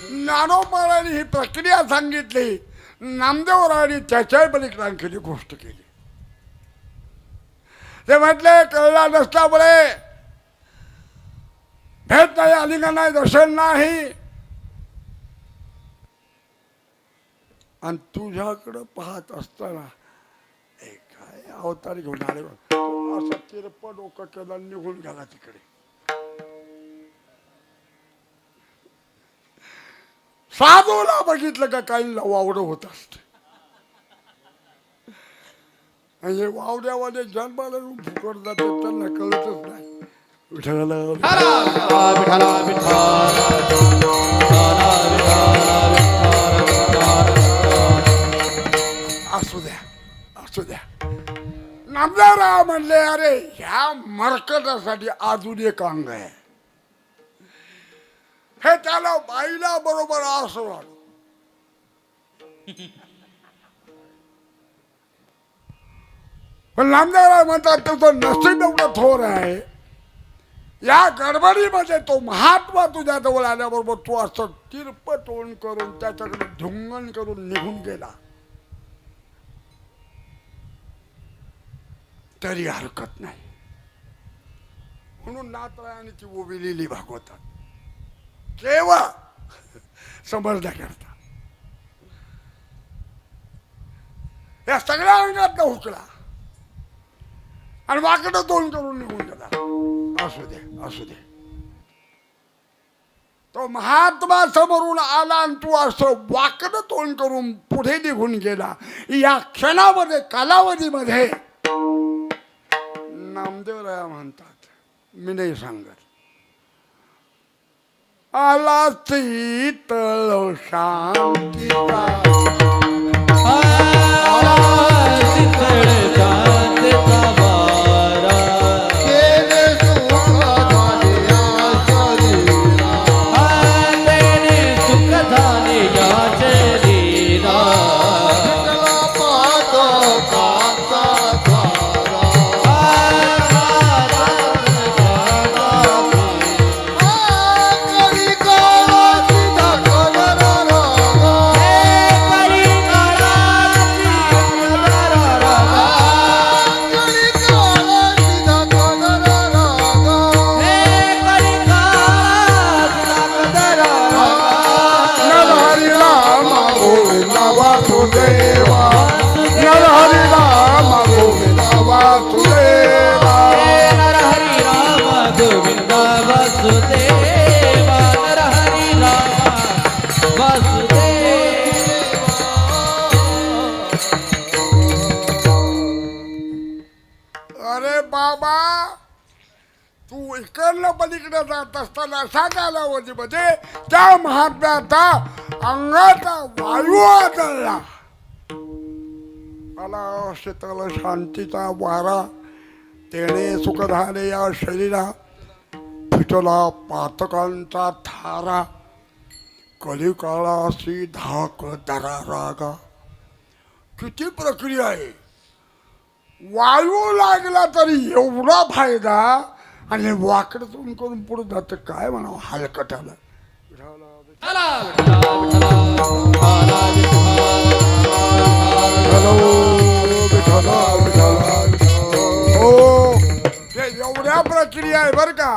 ज्ञानोबारांनी ही प्रक्रिया सांगितली. नामदेवरायांनी त्याच्या पलीकडे आणखी गोष्ट केली. ते म्हटले कळला नसल्यामुळे भेट नाही, आलिंगन नाही, दर्शन नाही. आणि तुझ्याकडं पाहत असताना काय अवतार घेऊन आले असं तिरपं डोकं केलं, निघून गेला तिकडे. साधूला बघितलं का काही वावडं होत असते. आणि हे वावड्यावाले जन्माला फुकट जाते, त्यांना कळतच नाही. असू द्या असू द्या. नामदेवराव म्हणले अरे ह्या मरकटासाठी अजून एक अंग आहे. हे त्याला बाईला बरोबर असं वाटलं. पण नामदेवराव म्हणतात तुझं नशीब एवढं थोर आहे. या गडबडीमध्ये तो महात्मा तुझ्या जवळ आल्याबरोबर तू असं तिरप तोंड करून त्याच्याकडे ढुंगण करून निघून गेला तरी हरकत नाही. म्हणून नाथरायाने ती ओवी लिहिली भागवतात केव्हा समजण्याकरता. या सगळ्या अंगात हुकला आणि वाकडं तोंड करून निघून गेला. असू दे असू दे, तो महात्मा समोरून आला आणि तू असं वाकडं तोंड करून पुढे निघून गेला. या क्षणामध्ये कालावधीमध्ये नामदेवराया म्हणतात, मी नाही सांगत, आला शीतल शांतीचा इकडनं पलीकडे जात असताना अशा कालावधीमध्ये त्या महात्म्याचा अंगाचा वायू आदळला. मला शीतल शांतीचा वारा तेणे सुख झाले या शरीरा, फिटला पातकांचा थारा, कलिकाळाशी धाक दरा रागा. किती प्रक्रिया आहे. वायू लागला तरी एवढा फायदा आणि वाकडं तोंड करून पुढे जातं. काय म्हणावं हलकटाला. हो एवढ्या प्रक्रिया आहे बर का.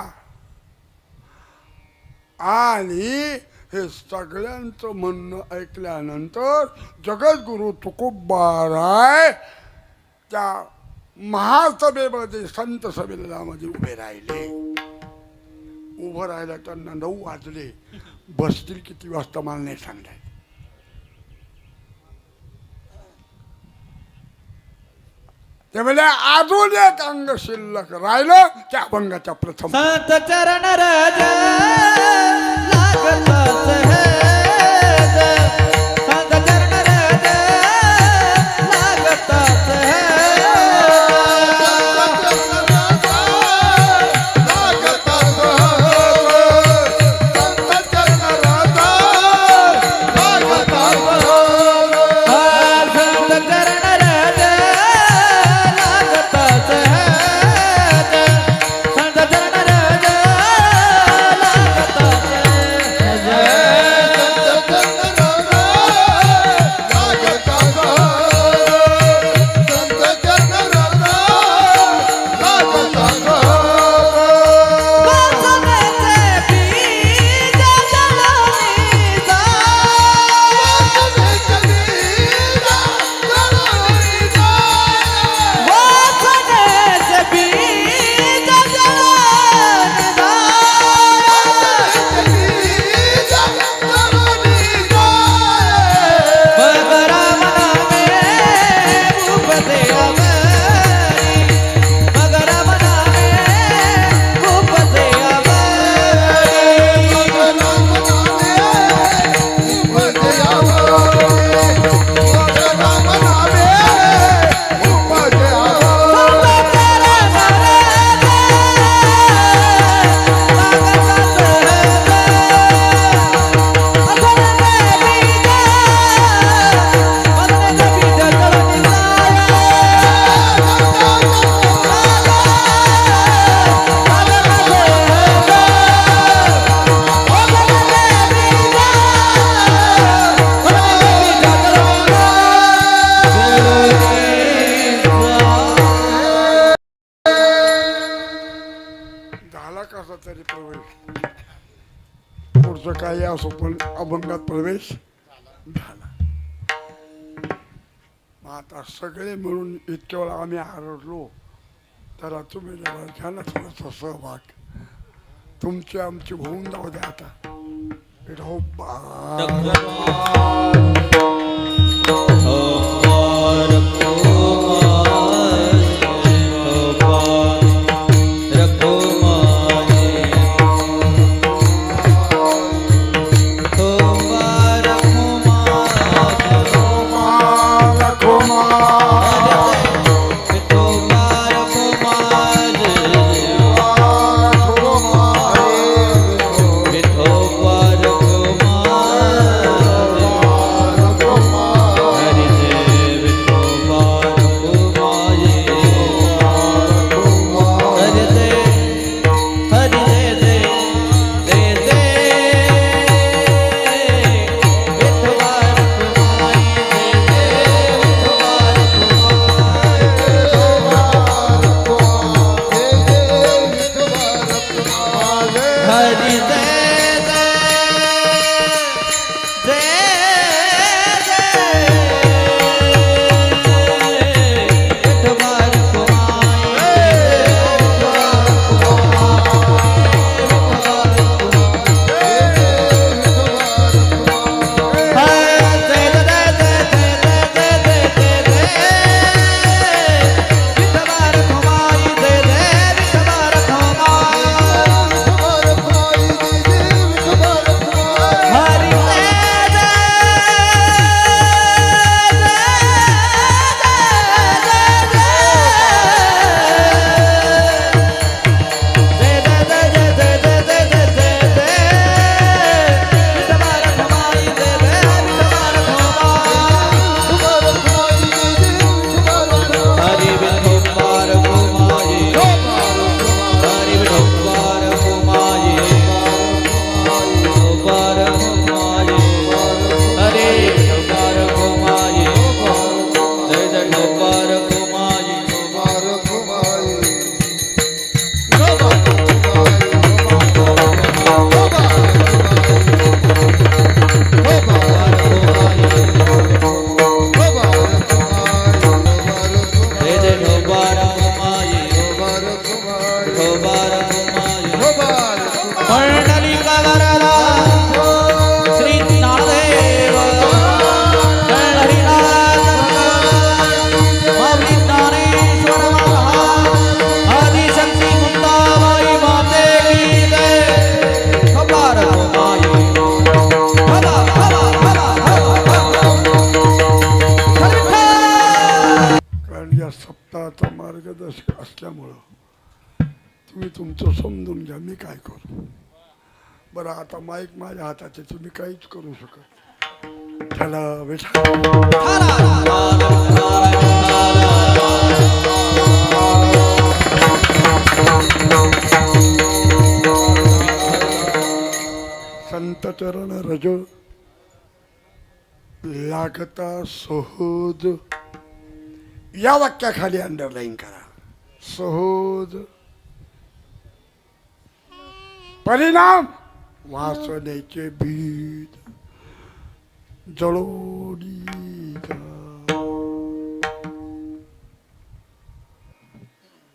आणि हे सगळ्यांचं म्हणणं ऐकल्यानंतर जगद्गुरु तुकोबाराय त्या महासभेमध्ये संत सभेमध्ये उभे राहिले. उभं राहिलं त्यांना 9 वाजले. बसतील किती वाजता मला नाही सांगताय. त्यामुळे अजून एक अंग शिल्लक राहिलं त्या अभंगाच्या प्रथम. संत चरण रज लागत सहज, संत चरण रज लागत सहज. जय कसा तरी प्रवेश, पुढचं काही असो पण अभंगात प्रवेश झाला. मग आता सगळे मिळून इतक्या वेळा आम्ही आरडलो, तर तुम्ही जरा घ्या ना थोडासा सहभाग. तुमची आमची होऊन जाऊ द्या आता. विठोबा सप्ताहाचा मार्गदर्शक असल्यामुळं तुम्ही तुमचं समजून घ्या, मी काय करू. बरं आता माईक माझ्या हातात आहे, तुम्ही काहीच करू शकत. चला संत चरण रज लागता सहज, या वाक्याखाली अंडरलाईन करा. सहज परिणाम वासनेचे बीज जळोडी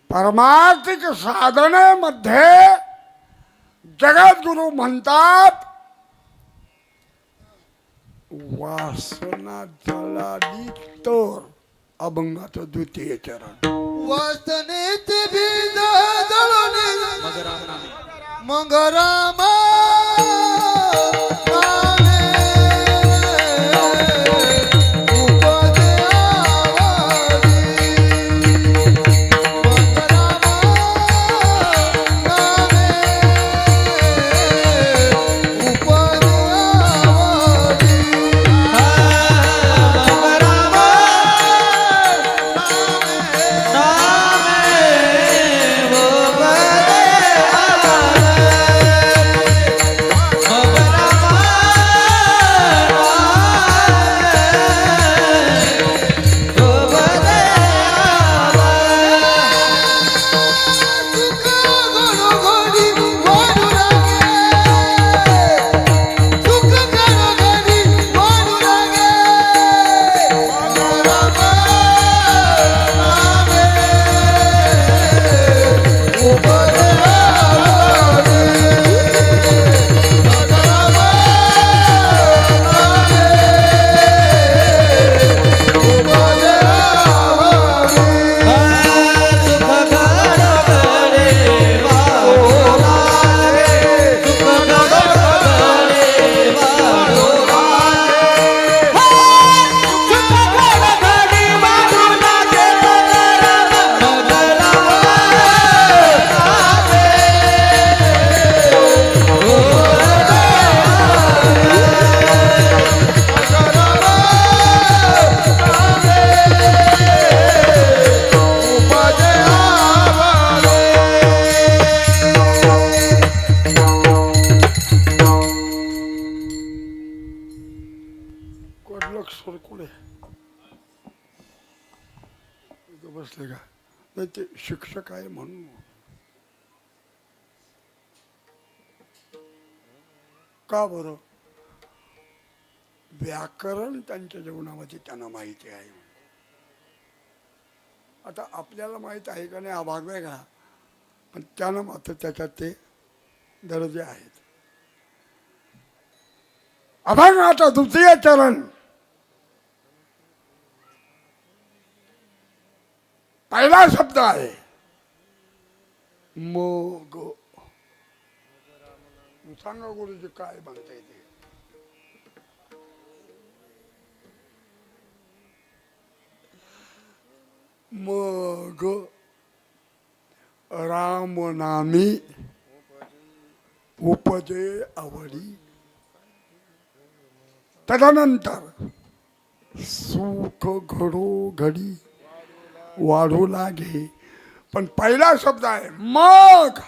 परमार्थिक साधनेमध्ये जगद्गुरु म्हणतात वासना जळाली तर. अभंगाचं द्वितीय चरण. वासनेचे बीज जळले मग राम बसले का नाही ते शिक्षक आहे म्हणून का बरं व्याकरण त्यांच्या जीवनामध्ये त्यांना माहिती आहे. आता आपल्याला माहित आहे का नाही हा भाग वेगळा पण त्यांना मात्र त्याच्यात ते दर्जे आहेत. अभंगाचा द्वितीय चरण पहिला शब्द आहे मग. सांगा गुरुजी काय म्हणता येते. मग रामनामी उपजे आवडी तदनंतर सुख घडो घडी वाढू लागे. पण पहिला शब्द आहे मग.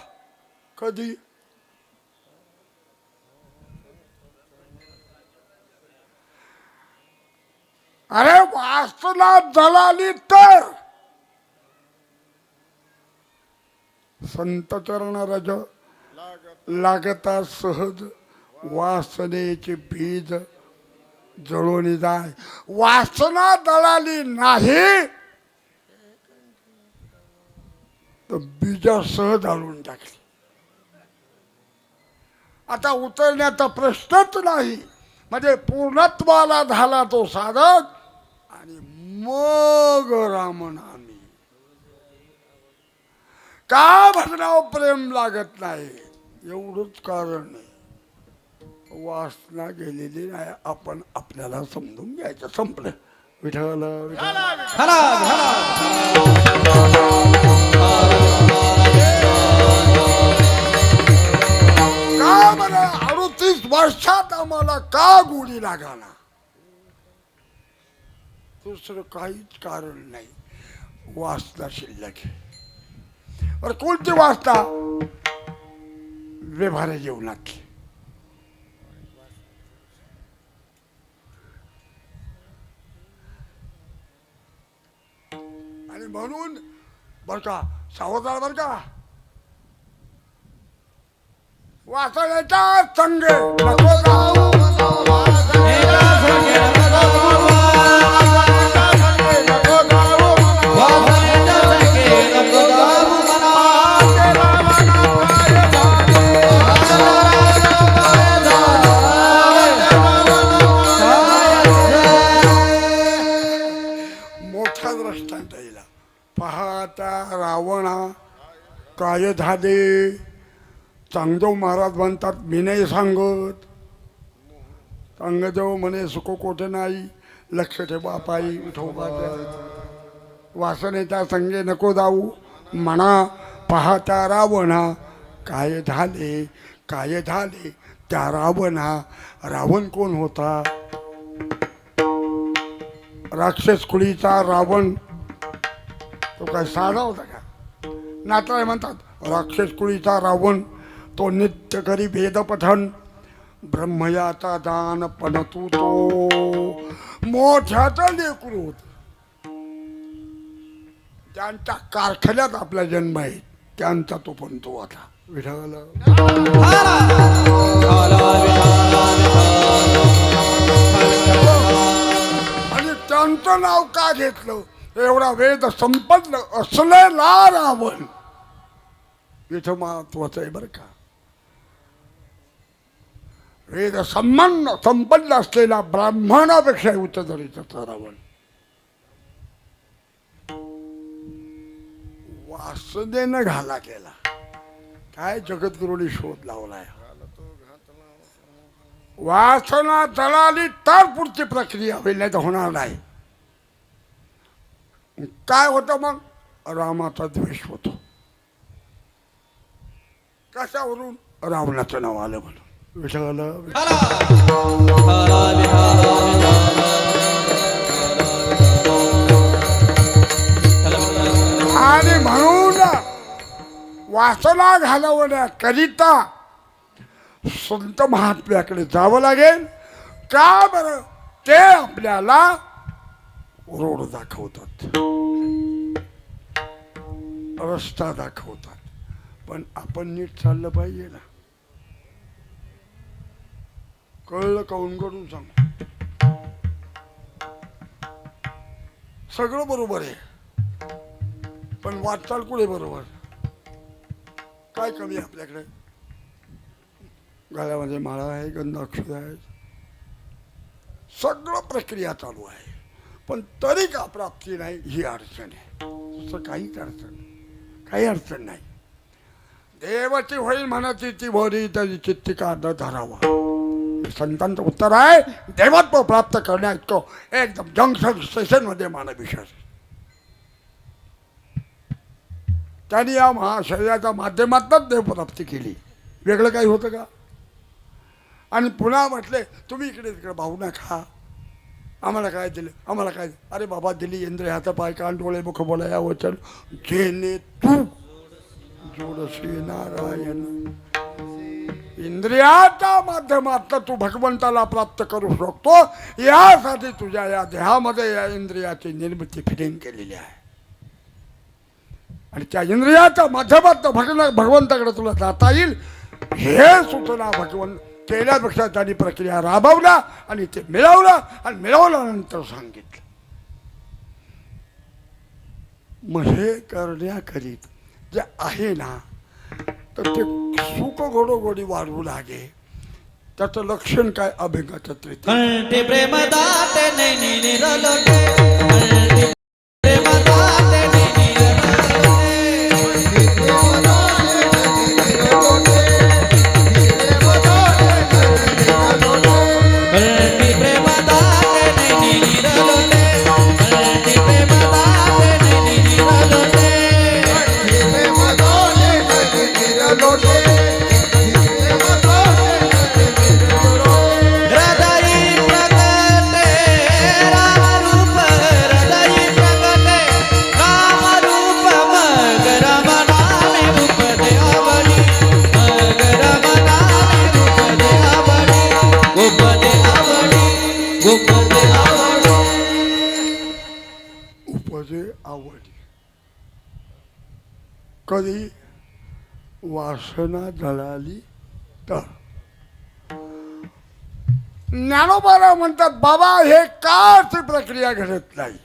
कधी अरे वासना जळाली तर संत चरण रज लागता सहज वासनेचे बीज जळून जाय. वासना जळाली नाही तर बीजासह जाळून टाकली. आता उतरण्याचा प्रश्नच नाही. म्हणजे पूर्णत्वाला झाला तो साधक आणि मग रामनामी. का भजनावर प्रेम लागत नाही एवढंच कारण आहे. वासना गेलेली नाही आपण आपल्याला समजून घ्यायचं. संपलं. विठ्ठल का मला 38 वर्षात आम्हाला का गोडी लागाना. दुसरं काहीच कारण नाही. वासना शिल्लक आहे. और कोणती वासना व्यवहार जीवनातली. आणि म्हणून बर का सावधान बर का वासनेच्या संगे नको जाऊ. मोठा दृष्टांत येईल. पाहता रावणा काय झाले. चांगदेव महाराज म्हणतात मी नाही सांगत. चांगदेव म्हणे सुख कोठे नाही लक्ष ठेवा पायी विठोबाच्या. वासनेच्या संगे नको जाऊ म्हणा. पाहता रावणा काय झाले काय झाले. त्या रावणा रावण कोण होता. राक्षस कुळीचा रावण तो काय साधा होता का. नाताळे म्हणतात राक्षस कुळीचा रावण तो नित्य करी वेदपठन ब्रह्मयाचा दान पणतू तो. मोठ्याचा लेकरू होत. त्यांच्या कारखान्यात आपला जन्म आहे त्यांचा तो पण तो आता विठ्ठल. आणि त्यांचं नाव का घेतलं. एवढा वेद संपन्न असलेला रावण इथं महत्वाचं आहे बर का. वेद संपन्न असलेला ब्राह्मणापेक्षा उच्च दर्जाचा रावण. वासनेनं घाला केला. काय जगद्गुरूंनी शोध लावलाय. वासना जळाली तर पुढची प्रक्रिया होईल नाही तर होणार नाही. काय होतं मग रामाचा द्वेष होतो. कशावरून रावणाचं नाव आलं म्हणून विठ्ठल. आणि म्हणून वासना घालवण्याकरिता संत महात्म्याकडे जावं लागेल. का बरं ते आपल्याला रोड दाखवतात. रस्ता दाखवतात, पण आपण नीट चाललं पाहिजे ना. कळलं काऊन करून सांग. सगळं बरोबर आहे, पण वाटचाल कुठे बरोबर. काय कमी आहे आपल्याकडे. गळ्यामध्ये माळा आहे, गंधाक्षर आहे, सगळं प्रक्रिया चालू आहे, पण तरी का प्राप्ती नाही ही अडचण आहे. असं काहीच अडचण, काही अडचण नाही. देवाची होईल म्हणाची ती भोरी तरी चित्ती का न धरावा. संतांचं उत्तर आहे, देवत्व प्राप्त करण्याइतकं एकदम जंक्शन स्टेशनमध्ये मानवी शरीर. त्यांनी या महाशरीराच्या माध्यमातून देवप्राप्ती केली. वेगळं काही होतं का. आणि पुन्हा म्हटले तुम्ही इकडे तिकडे भाऊ नका, आम्हाला काय दिलं, आम्हाला काय. अरे बाबा दिली इंद्रिय हात पाय कान डोळे मुख बोलाया वचन जेने तू जोडशी नारायण. इंद्रियाच्या माध्यमातून तू भगवंताला प्राप्त करू शकतो. यासाठी तुझ्या या देहामध्ये या इंद्रियाची निर्मिती फिटिंग केलेली आहे. आणि त्या इंद्रियाच्या माध्यमातून भगवंताकडे तुला जाता येईल. हे सूचना भगवंत केल्यापेक्षा त्यांनी प्रक्रिया राबवला आणि ते मिळवलं, आणि मिळवल्यानंतर सांगितलं. मग हे करण्याकरीत जे आहे ना, तर ते सुख घोडोघोडी वाढवू लागे. त्याचं लक्षण काय. अभंगाचं कंठी प्रेम दाटे नैनी निरलोटे, कंठी प्रेम दाटे नैनी कंठी प्रेम दाटे नैनी निरलोटे, कंठी प्रेम दाटे नैनी निरलोटे. हृदयी प्रगटे रामरूप, हृदयी प्रगटे रामरूप. मग रमणाने रूप दे आवडी, मग रमणाने रूप दे आवडी, रूप दे आवडी, रूप दे आवडी. उपजे आवडी. कधी वासना जळाली तर. ज्ञानोबाला म्हणतात बाबा हे काच प्रक्रिया घडत नाही.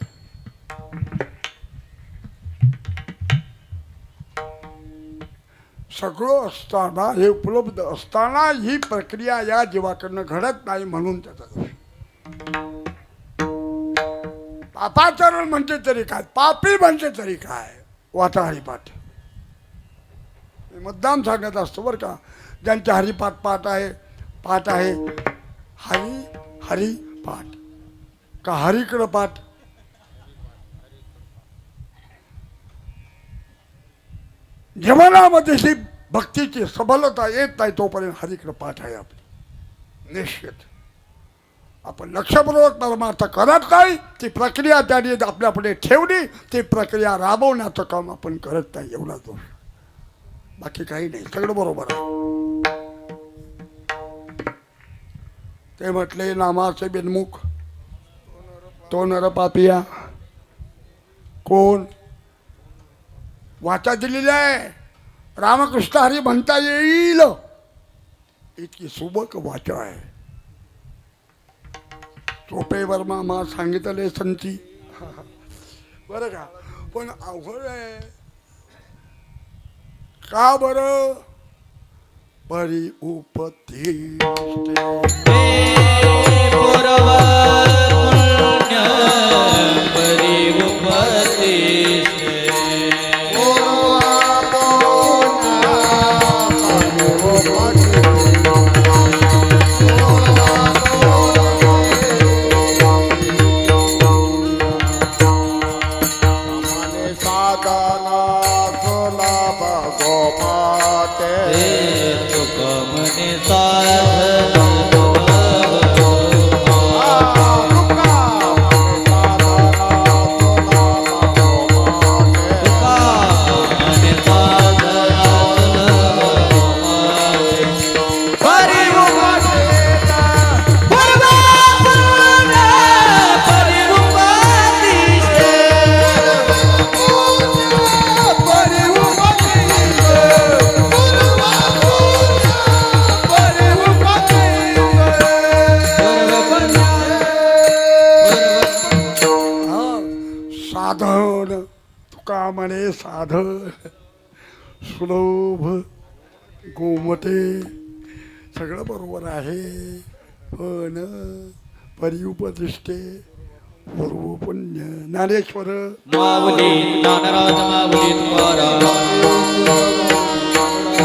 सगळं असताना, हे उपलब्ध असताना ही प्रक्रिया या जीवाकडनं घडत नाही, म्हणून त्याचा दोष. पापाचरण म्हणते तरी काय, पापी म्हणते तरी काय. वाचा हरिपाठ. मुद्दाम सांगत असतो बरं का. ज्यांच्या हरिपाठ पाठ आहे हरी पाठ का हरीकडं पाठ. जीवनामध्ये ही भक्तीची सबलता येत नाही तोपर्यंत हरीकडं पाठ आहे आपली निश्चित. आपण लक्षपूर्वक परमार्थ करत नाही. ती प्रक्रिया त्यांनी आपल्यापुढे ठेवली, ती प्रक्रिया राबवण्याचं काम आपण करत नाही, एवढा दोष. बाकी काही नाही, सगळं बरोबर आहे. ते म्हटले नामाचे बिनमुख तो नर पापिया. कोण वाचा दिलेली आहे. रामकृष्ण हरी म्हणता येईल इतकी सुबक वाचा आहे. चोपे वर्मा मा सांगितले संती बरं का. पण अवघड आहे का बरं. परी उपतिष्ठे चांगले साधन सुलभ गोमटे सगळं बरोबर आहे पण परिउपदिष्टे पूर्व पुण्य ज्ञानेश्वर माऊली ज्ञानराज माऊली तुकाराम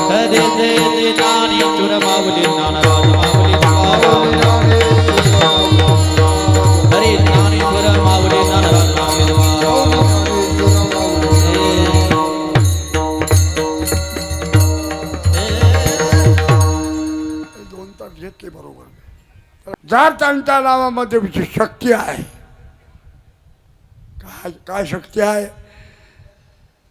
हरे जय जय ज्ञानेश्वर माऊली ज्ञानराज माऊली तुकाराम हरे ज्ञानेश्वर माऊली ज्ञानराज माऊली तुकाराम हे दोन तास घेतले बरोबर जर त्यांच्या नावामध्ये विशेष शक्ती आहे काय काय शक्ती आहे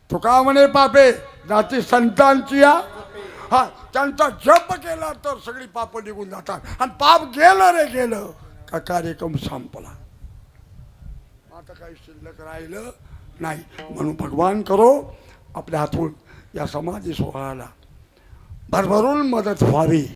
तुका म्हणे पापे जाती संतांची हा त्यांचा जप केला तर सगळी पाप निघून जातात आणि पाप गेलं रे गेलं का कार्यक्रम संपला आता काही शिल्लक राहिलं नाही म्हणून भगवान करो आपल्या हातून या समाधी सोहळ्याला भरभरून मदत व्हावी